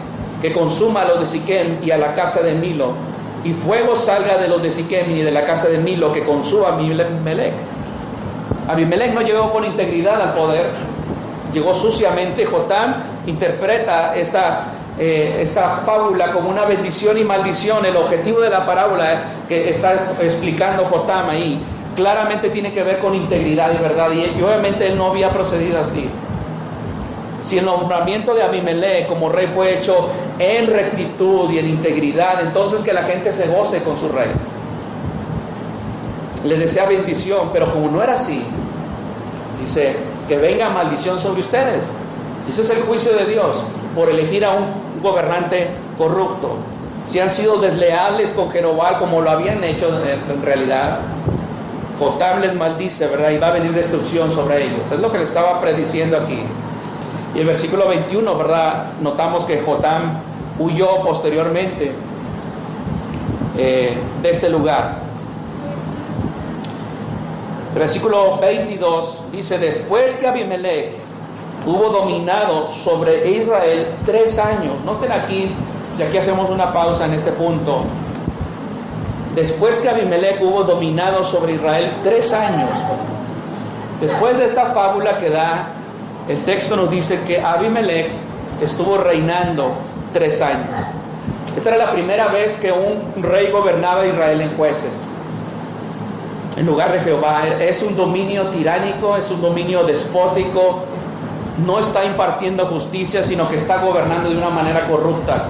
que consuma a los de Siquem y a la casa de Milo, y fuego salga de los de Siquem y de la casa de Milo, que consuma a Abimelech. Abimelech no llegó con integridad al poder, llegó suciamente. Jotam interpreta esta fábula como una bendición y maldición. El objetivo de la parábola que está explicando Jotam ahí claramente tiene que ver con integridad y verdad, y obviamente él no había procedido así. Si el nombramiento de Abimelech como rey fue hecho en rectitud y en integridad, entonces que la gente se goce con su rey, le desea bendición. Pero como no era así, dice que venga maldición sobre ustedes. Ese es el juicio de Dios por elegir a un gobernante corrupto. Si han sido desleales con Jeroboam, como lo habían hecho en realidad, Jotam les maldice, ¿verdad? Y va a venir destrucción sobre ellos. Es lo que le estaba prediciendo aquí. Y el versículo 21, ¿verdad? Notamos que Jotam huyó posteriormente de este lugar. El versículo 22 dice: después que Abimelech hubo dominado sobre Israel 3 años. Noten aquí, y aquí hacemos una pausa en este punto. Después que Abimelech hubo dominado sobre Israel 3 años. Después de esta fábula que da, el texto nos dice que Abimelech estuvo reinando 3 años. Esta era la primera vez que un rey gobernaba Israel en jueces, en lugar de Jehová. Es un dominio tiránico, es un dominio despótico. No está impartiendo justicia, sino que está gobernando de una manera corrupta.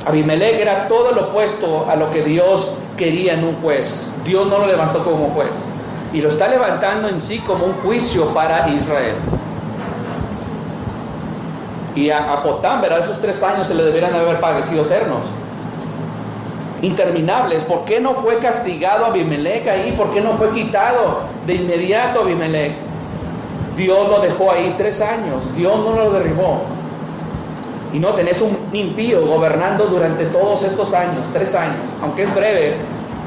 Abimelech era todo lo opuesto a lo que Dios quería en un juez. Dios no lo levantó como juez, y lo está levantando en sí como un juicio para Israel. Y a Jotam, ¿verdad? Esos 3 años se le debieran haber parecido eternos, interminables. ¿Por qué no fue castigado Abimelech ahí? ¿Por qué no fue quitado de inmediato Abimelech? Dios lo dejó ahí 3 años. Dios no lo derribó. Y no tenés un impío gobernando durante todos estos años, 3 años, aunque es breve,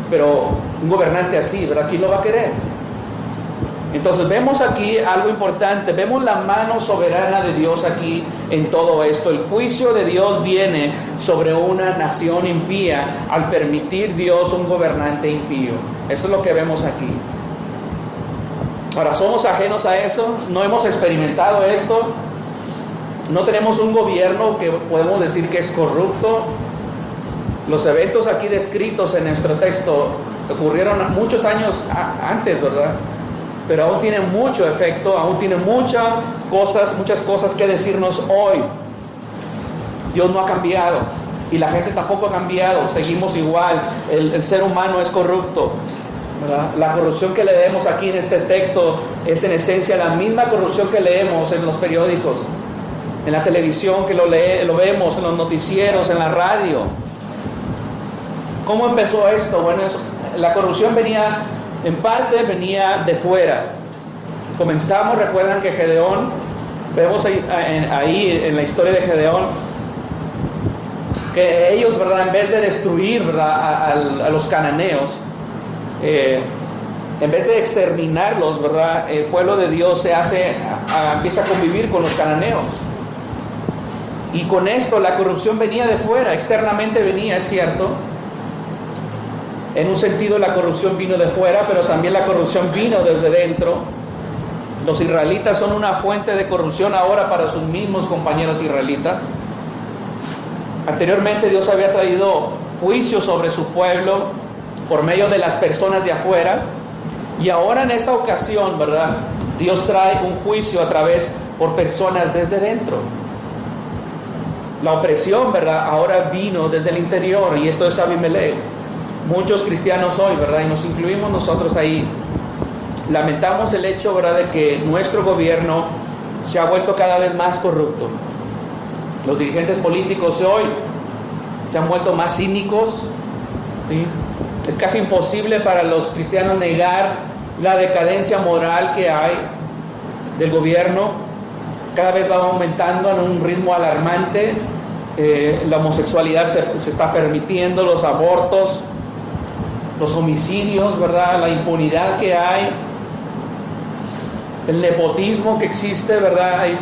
pero un gobernante así, ¿verdad? ¿Quién lo va a querer? Entonces vemos aquí algo importante, vemos la mano soberana de Dios aquí en todo esto. El juicio de Dios viene sobre una nación impía al permitir Dios un gobernante impío. Eso es lo que vemos aquí. Ahora, ¿somos ajenos a eso? ¿No hemos experimentado esto? ¿No tenemos un gobierno que podemos decir que es corrupto? Los eventos aquí descritos en nuestro texto ocurrieron muchos años antes, ¿verdad? Pero aún tienen mucho efecto, aún tienen muchas cosas que decirnos hoy. Dios no ha cambiado y la gente tampoco ha cambiado, seguimos igual, el ser humano es corrupto, ¿verdad? La corrupción que leemos aquí en este texto es en esencia la misma corrupción que leemos en los periódicos, en la televisión, que lo vemos en los noticieros, en la radio. ¿Cómo empezó esto? Bueno, la corrupción en parte venía de fuera. Comenzamos, recuerdan que Gedeón, vemos ahí en la historia de Gedeón, que ellos, ¿verdad?, en vez de destruir, ¿verdad?, a los cananeos, en vez de exterminarlos, ¿verdad?, el pueblo de Dios empieza a convivir con los cananeos. Y con esto la corrupción venía de fuera, externamente venía, es cierto. En un sentido la corrupción vino de fuera, pero también la corrupción vino desde dentro. Los israelitas son una fuente de corrupción ahora para sus mismos compañeros israelitas. Anteriormente Dios había traído juicio sobre su pueblo por medio de las personas de afuera, y ahora en esta ocasión, ¿verdad?, Dios trae un juicio por personas desde dentro. La opresión, ¿verdad?, ahora vino desde el interior, y esto es Abimelech. Muchos cristianos hoy, ¿verdad?, y nos incluimos nosotros ahí, lamentamos el hecho, ¿verdad?, de que nuestro gobierno se ha vuelto cada vez más corrupto. Los dirigentes políticos de hoy se han vuelto más cínicos, ¿sí? Es casi imposible para los cristianos negar la decadencia moral que hay del gobierno. Cada vez va aumentando en un ritmo alarmante. La homosexualidad se está permitiendo, los abortos, los homicidios, ¿verdad?, la impunidad que hay, el nepotismo que existe, ¿verdad? Hay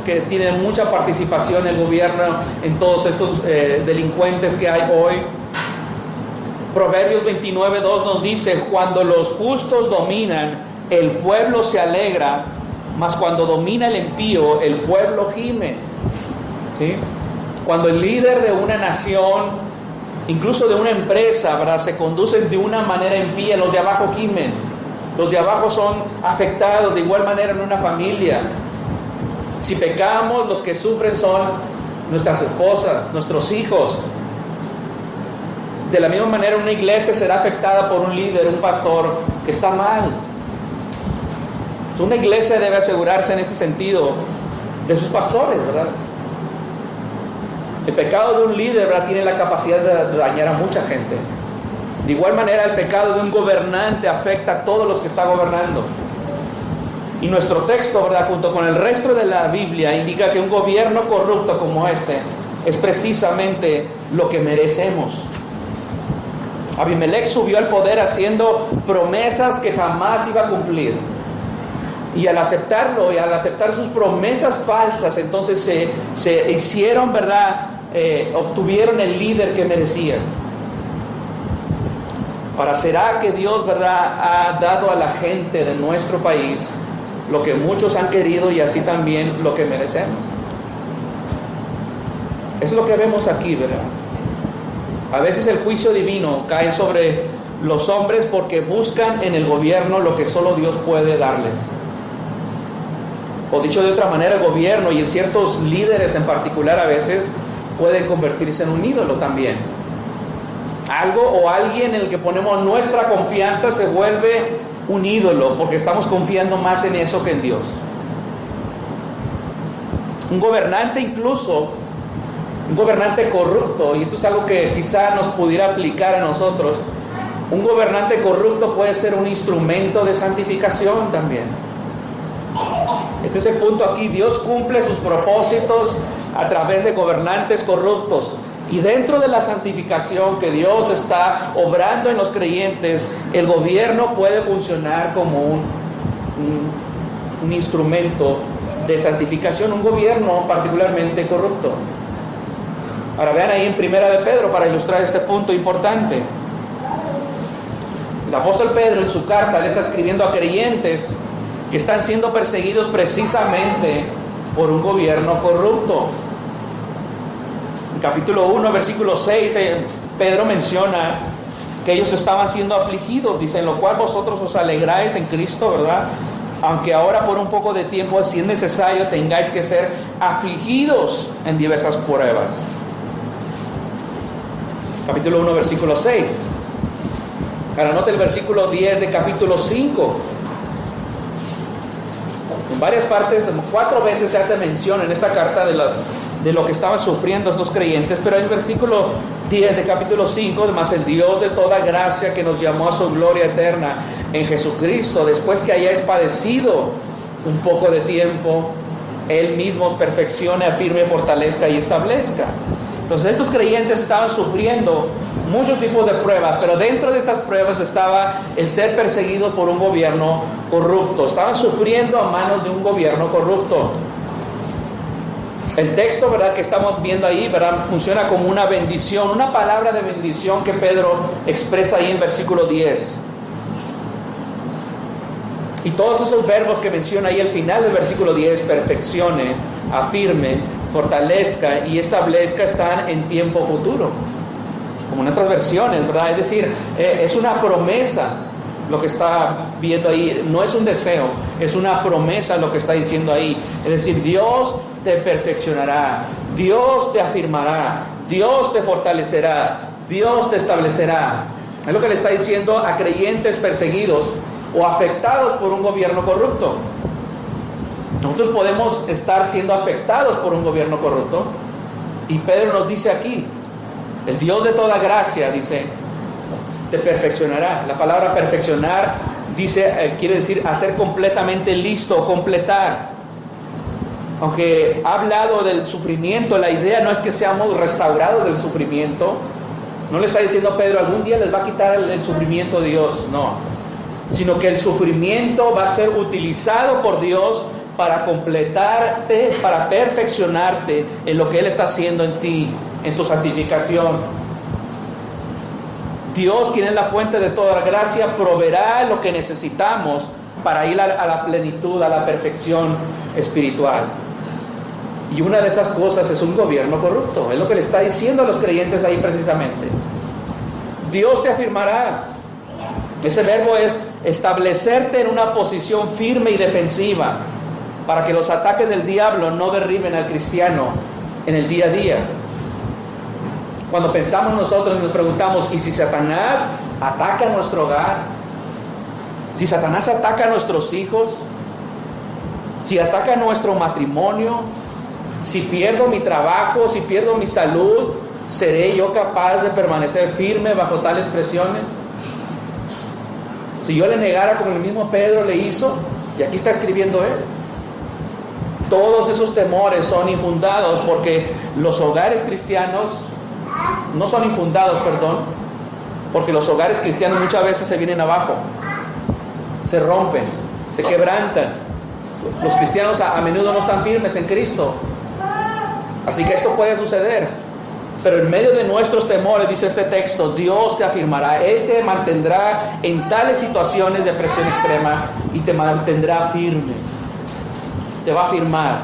que tiene mucha participación el gobierno en todos estos delincuentes que hay hoy. Proverbios 29:2 nos dice: cuando los justos dominan, el pueblo se alegra, mas cuando domina el impío, el pueblo gime. ¿Sí? Cuando el líder de una nación, incluso de una empresa, ¿verdad?, se conducen de una manera impía, los de abajo gimen. Los de abajo son afectados de igual manera en una familia. Si pecamos, los que sufren son nuestras esposas, nuestros hijos. De la misma manera, una iglesia será afectada por un líder, un pastor que está mal. Una iglesia debe asegurarse en este sentido de sus pastores, ¿verdad? El pecado de un líder, ¿verdad?, tiene la capacidad de dañar a mucha gente. De igual manera, el pecado de un gobernante afecta a todos los que está gobernando. Y nuestro texto, ¿verdad?, junto con el resto de la Biblia, indica que un gobierno corrupto como este es precisamente lo que merecemos. Abimelech subió al poder haciendo promesas que jamás iba a cumplir. Y al aceptarlo, y al aceptar sus promesas falsas, entonces se hicieron, ¿verdad?, obtuvieron el líder que merecían. Ahora, ¿será que Dios, ¿verdad?, ha dado a la gente de nuestro país lo que muchos han querido y así también lo que merecemos? Es lo que vemos aquí, ¿verdad? A veces el juicio divino cae sobre los hombres porque buscan en el gobierno lo que solo Dios puede darles. O dicho de otra manera, el gobierno y en ciertos líderes en particular a veces pueden convertirse en un ídolo también. Algo o alguien en el que ponemos nuestra confianza se vuelve un ídolo porque estamos confiando más en eso que en Dios. Un gobernante, incluso un gobernante corrupto, y esto es algo que quizá nos pudiera aplicar a nosotros, un gobernante corrupto puede ser un instrumento de santificación también. Este es el punto aquí. Dios cumple sus propósitos a través de gobernantes corruptos Y dentro de la santificación que Dios está obrando en los creyentes, el gobierno puede funcionar como un instrumento de santificación, un gobierno particularmente corrupto. Ahora vean ahí en Primera de Pedro para ilustrar este punto importante. El apóstol Pedro en su carta le está escribiendo a creyentes que están siendo perseguidos precisamente por un gobierno corrupto. En capítulo 1, versículo 6, Pedro menciona que ellos estaban siendo afligidos, dice, en lo cual vosotros os alegráis en Cristo, ¿verdad? Aunque ahora por un poco de tiempo, si es necesario, tengáis que ser afligidos en diversas pruebas. Capítulo 1, versículo 6. Ahora note el versículo 10 de capítulo 5. En varias partes, 4 veces se hace mención en esta carta de lo que estaban sufriendo estos creyentes, pero en el versículo 10 de capítulo 5, además el Dios de toda gracia que nos llamó a su gloria eterna en Jesucristo, después que hayáis padecido un poco de tiempo, Él mismo os perfeccione, afirme, fortalezca y establezca. Entonces estos creyentes estaban sufriendo muchos tipos de pruebas, pero dentro de esas pruebas estaba el ser perseguido por un gobierno corrupto. Estaban sufriendo a manos de un gobierno corrupto. El texto, ¿verdad?, que estamos viendo ahí, ¿verdad?, funciona como una bendición, una palabra de bendición que Pedro expresa ahí en versículo 10. Y todos esos verbos que menciona ahí al final del versículo 10, perfeccione, afirme, fortalezca y establezca, están en tiempo futuro, como en otras versiones, ¿verdad? Es decir, es una promesa lo que está viendo ahí, no es un deseo, es una promesa lo que está diciendo ahí. Es decir, Dios te perfeccionará, Dios te afirmará, Dios te fortalecerá, Dios te establecerá. Es lo que le está diciendo a creyentes perseguidos o afectados por un gobierno corrupto. Nosotros podemos estar siendo afectados por un gobierno corrupto, y Pedro nos dice aquí, el Dios de toda gracia, dice, te perfeccionará. La palabra perfeccionar dice, quiere decir hacer completamente listo, completar. Aunque ha hablado del sufrimiento, la idea no es que seamos restaurados del sufrimiento. No le está diciendo Pedro, algún día les va a quitar el sufrimiento Dios, no, sino que el sufrimiento va a ser utilizado por Dios para completarte, para perfeccionarte en lo que Él está haciendo en ti, en tu santificación. Dios, quien es la fuente de toda gracia, proveerá lo que necesitamos para ir a la plenitud, a la perfección espiritual. Y una de esas cosas es un gobierno corrupto. Es lo que le está diciendo a los creyentes ahí precisamente. Dios te afirmará. Ese verbo es establecerte en una posición firme y defensiva, para que los ataques del diablo no derriben al cristiano en el día a día. Cuando pensamos nosotros y nos preguntamos, ¿y si Satanás ataca nuestro hogar? ¿Si Satanás ataca a nuestros hijos? ¿Si ataca nuestro matrimonio? ¿Si pierdo mi trabajo? ¿Si pierdo mi salud? ¿Seré yo capaz de permanecer firme bajo tales presiones? Si yo le negara como el mismo Pedro le hizo, y aquí está escribiendo él, todos esos temores son infundados, porque los hogares cristianos no son infundados, porque los hogares cristianos muchas veces se vienen abajo, se rompen, se quebrantan. Los cristianos a menudo no están firmes en Cristo, así que esto puede suceder. Pero en medio de nuestros temores, dice este texto, Dios te afirmará. Él te mantendrá en tales situaciones de presión extrema y te mantendrá firme. Te va a afirmar.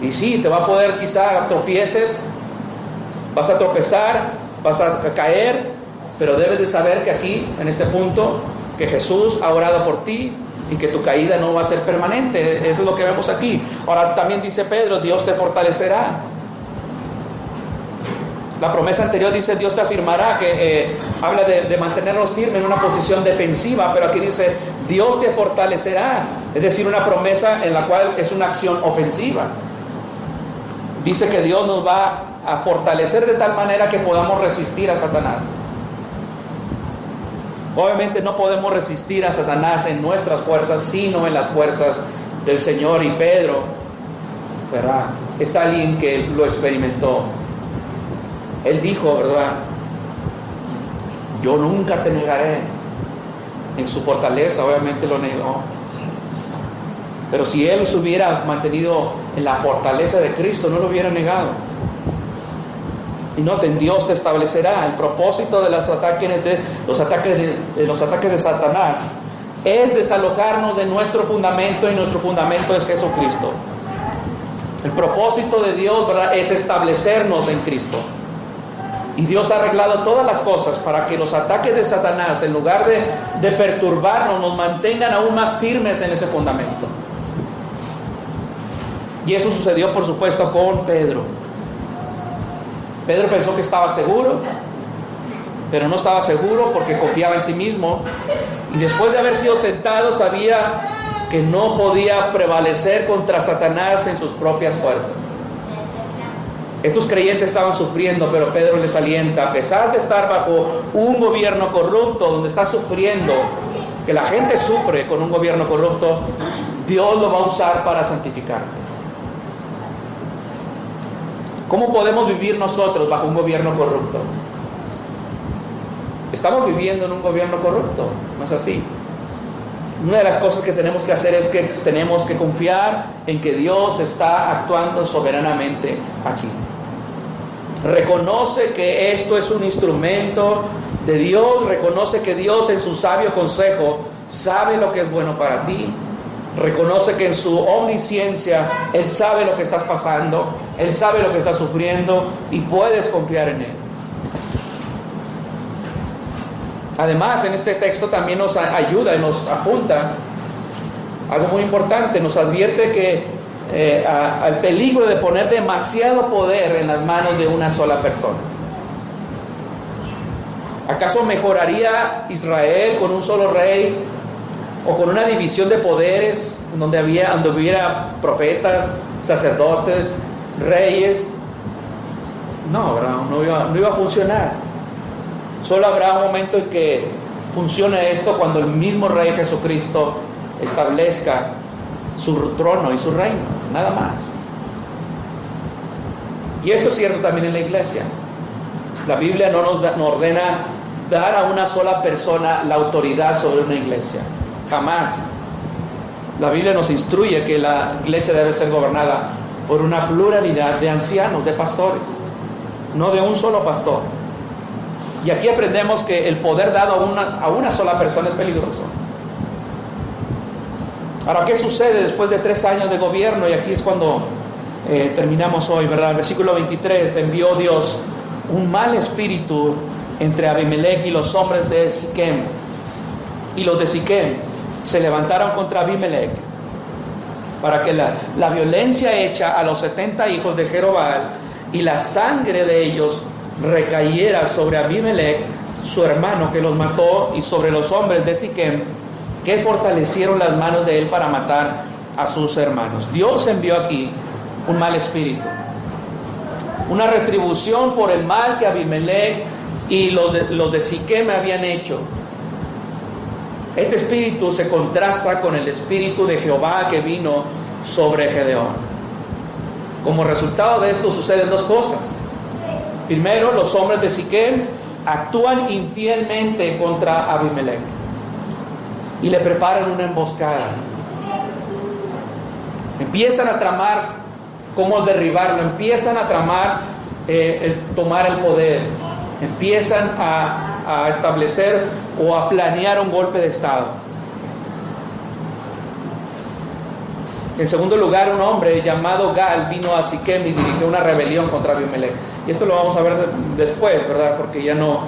Y sí, te va a poder, quizá tropieces, vas a tropezar, vas a caer, pero debes de saber que aquí, en este punto, que Jesús ha orado por ti y que tu caída no va a ser permanente. Eso es lo que vemos aquí. Ahora también dice Pedro, Dios te fortalecerá. La promesa anterior dice Dios te afirmará, que habla de mantenernos firmes en una posición defensiva, pero aquí dice Dios te fortalecerá, es decir, una promesa en la cual es una acción ofensiva. Dice que Dios nos va a fortalecer de tal manera que podamos resistir a Satanás. Obviamente no podemos resistir a Satanás en nuestras fuerzas, sino en las fuerzas del Señor. Y Pedro, ¿verdad?, es alguien que lo experimentó. Él dijo, ¿verdad? Yo nunca te negaré. En su fortaleza obviamente lo negó. Pero si él se hubiera mantenido en la fortaleza de Cristo, no lo hubiera negado. Y noten, Dios te establecerá. El propósito de los ataques de Satanás es desalojarnos de nuestro fundamento, y nuestro fundamento es Jesucristo. El propósito de Dios, ¿verdad?, es establecernos en Cristo. Y Dios ha arreglado todas las cosas para que los ataques de Satanás, en lugar de perturbarnos, nos mantengan aún más firmes en ese fundamento. Y eso sucedió, por supuesto, con Pedro. Pedro pensó que estaba seguro, pero no estaba seguro porque confiaba en sí mismo. Y después de haber sido tentado, sabía que no podía prevalecer contra Satanás en sus propias fuerzas. Estos creyentes estaban sufriendo, pero Pedro les alienta: a pesar de estar bajo un gobierno corrupto, donde está sufriendo, que la gente sufre con un gobierno corrupto, Dios lo va a usar para santificarte. ¿Cómo podemos vivir nosotros bajo un gobierno corrupto? Estamos viviendo en un gobierno corrupto, ¿no es así? Una de las cosas que tenemos que hacer es que tenemos que confiar en que Dios está actuando soberanamente aquí. Reconoce que esto es un instrumento de Dios, reconoce que Dios en su sabio consejo sabe lo que es bueno para ti. Reconoce que en su omnisciencia Él sabe lo que estás pasando, Él sabe lo que estás sufriendo y puedes confiar en Él. Además, en este texto también nos ayuda y nos apunta algo muy importante. Nos advierte que al peligro de poner demasiado poder en las manos de una sola persona. ¿Acaso mejoraría Israel con un solo rey, o con una división de poderes donde hubiera profetas, sacerdotes, reyes? No, ¿verdad? No iba a funcionar. Solo habrá un momento en que funcione esto cuando el mismo Rey Jesucristo establezca su trono y su reino, nada más. Y esto es cierto también en la iglesia. La Biblia no nos ordena dar a una sola persona la autoridad sobre una iglesia. Jamás. La Biblia nos instruye que la iglesia debe ser gobernada por una pluralidad de ancianos, de pastores, no de un solo pastor. Y aquí aprendemos que el poder dado a una sola persona es peligroso. Ahora, ¿qué sucede después de 3 años de gobierno? Y aquí es cuando terminamos hoy, ¿verdad? El versículo 23: envió Dios un mal espíritu entre Abimelech y los hombres de Siquem. Y los de Siquem se levantaron contra Abimelech para que la violencia hecha a los 70 hijos de Jerobal y la sangre de ellos recayera sobre Abimelech, su hermano, que los mató, y sobre los hombres de Siquem, que fortalecieron las manos de él para matar a sus hermanos. Dios envió aquí un mal espíritu, una retribución por el mal que Abimelech y los de Siquem habían hecho. Este espíritu se contrasta con el espíritu de Jehová que vino sobre Gedeón. Como resultado de esto suceden 2 cosas. Primero, los hombres de Siquem actúan infielmente contra Abimelech y le preparan una emboscada. Empiezan a tramar cómo derribarlo, empiezan a tramar tomar el poder, empiezan a establecer o a planear un golpe de estado. En segundo lugar, un hombre llamado Gal vino a Siquem y dirigió una rebelión contra Abimelech. Y esto lo vamos a ver después, ¿verdad? Porque ya no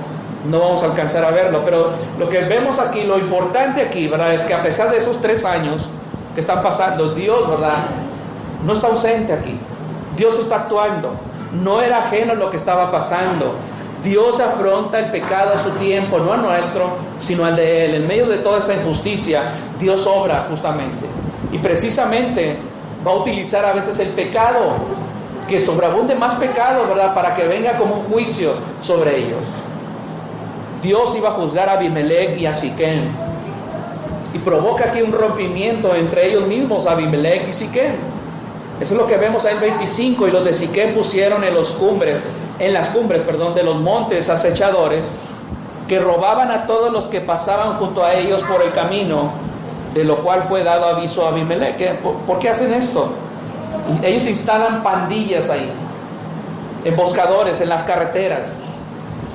vamos a alcanzar a verlo. Pero lo que vemos aquí, lo importante aquí, ¿verdad?, es que a pesar de esos 3 años que están pasando, Dios, ¿verdad?, no está ausente aquí. Dios está actuando. No era ajeno a lo que estaba pasando. Dios afronta el pecado a su tiempo, no al nuestro, sino al de Él. En medio de toda esta injusticia, Dios obra justamente. Y precisamente va a utilizar a veces el pecado, que sobreabunde más pecado, ¿verdad?, para que venga como un juicio sobre ellos. Dios iba a juzgar a Abimelech y a Siquem, y provoca aquí un rompimiento entre ellos mismos, Abimelech y Siquem. Eso es lo que vemos ahí en 25. Y los de Siquem pusieron en las cumbres, de los montes acechadores, que robaban a todos los que pasaban junto a ellos por el camino, de lo cual fue dado aviso a Abimelech. ¿Por qué hacen esto? Ellos instalan pandillas ahí, emboscadores en las carreteras.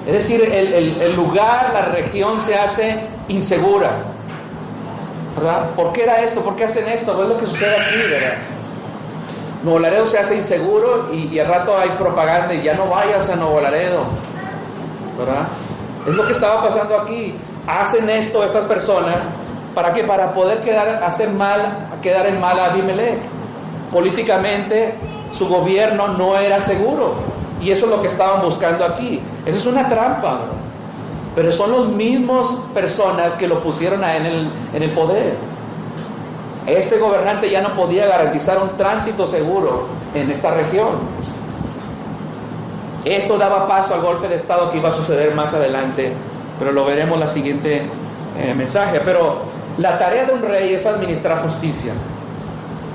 Es decir, el lugar, la región se hace insegura, ¿verdad? ¿Por qué era esto? ¿Por qué hacen esto? ¿Qué es lo que sucede aquí, verdad? Nuevo Laredo se hace inseguro y al rato hay propaganda y ya no vayas a Nuevo Laredo, ¿verdad? Es lo que estaba pasando aquí. Hacen esto estas personas, ¿para qué? Para poder quedar en mal a Abimelech. Políticamente su gobierno no era seguro, y eso es lo que estaban buscando aquí. Eso es una trampa, ¿verdad? Pero son los mismos personas que lo pusieron a él en el poder. Este gobernante ya no podía garantizar un tránsito seguro en esta región. Esto daba paso al golpe de estado que iba a suceder más adelante, pero lo veremos en la siguiente mensaje. Pero la tarea de un rey es administrar justicia.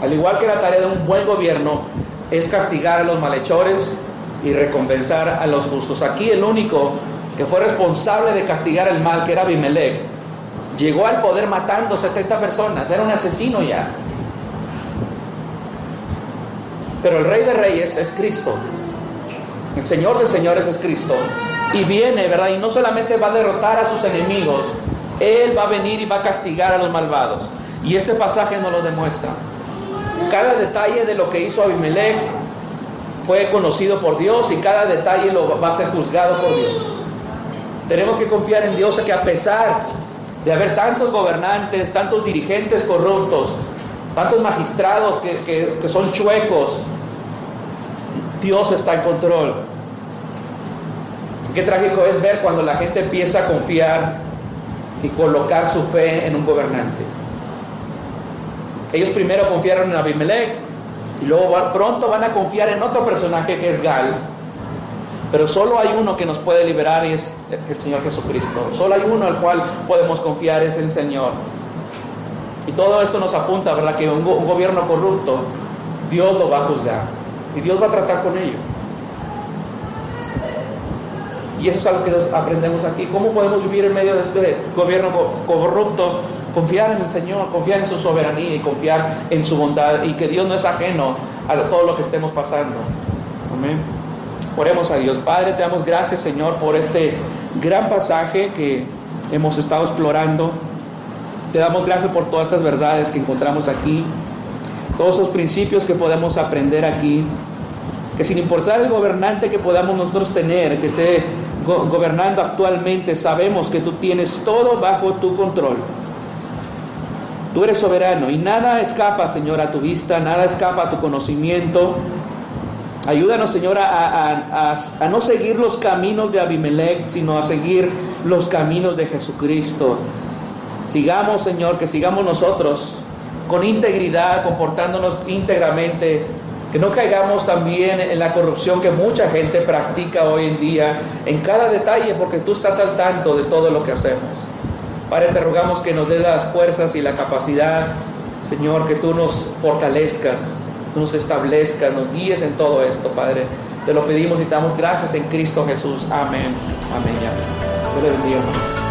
Al igual que la tarea de un buen gobierno es castigar a los malhechores y recompensar a los justos. Aquí el único que fue responsable de castigar el mal, que era Abimelech, llegó al poder matando 70 personas. Era un asesino ya. Pero el Rey de Reyes es Cristo. El Señor de Señores es Cristo. Y viene, ¿verdad? Y no solamente va a derrotar a sus enemigos, Él va a venir y va a castigar a los malvados. Y este pasaje nos lo demuestra. Cada detalle de lo que hizo Abimelech fue conocido por Dios, y cada detalle va a ser juzgado por Dios. Tenemos que confiar en Dios, que a pesar de haber tantos gobernantes, tantos dirigentes corruptos, tantos magistrados que son chuecos, Dios está en control. Qué trágico es ver cuando la gente empieza a confiar y colocar su fe en un gobernante. Ellos primero confiaron en Abimelech, y luego pronto van a confiar en otro personaje que es Gal. Pero solo hay uno que nos puede liberar, y es el Señor Jesucristo. Solo hay uno al cual podemos confiar, es el Señor. Y todo esto nos apunta, ¿verdad?, que un gobierno corrupto, Dios lo va a juzgar y Dios va a tratar con ello. Y eso es algo que aprendemos aquí. ¿Cómo podemos vivir en medio de este gobierno corrupto? Confiar en el Señor, confiar en su soberanía y confiar en su bondad, y que Dios no es ajeno a todo lo que estemos pasando. Amén. Oremos a Dios. Padre, te damos gracias, Señor, por este gran pasaje que hemos estado explorando. Te damos gracias por todas estas verdades que encontramos aquí, todos esos principios que podemos aprender aquí, que sin importar el gobernante que podamos nosotros tener, que esté gobernando actualmente, sabemos que tú tienes todo bajo tu control. Tú eres soberano y nada escapa, Señor, a tu vista, nada escapa a tu conocimiento. Ayúdanos, Señor, a no seguir los caminos de Abimelech, sino a seguir los caminos de Jesucristo. Sigamos, Señor, que sigamos nosotros con integridad, comportándonos íntegramente, que no caigamos también en la corrupción que mucha gente practica hoy en día, en cada detalle, porque tú estás al tanto de todo lo que hacemos. Padre, te rogamos que nos des las fuerzas y la capacidad, Señor, que tú nos fortalezcas, tú nos establezcas, nos guíes en todo esto, Padre. Te lo pedimos y te damos gracias en Cristo Jesús. Amén. Amén. Dios le bendiga.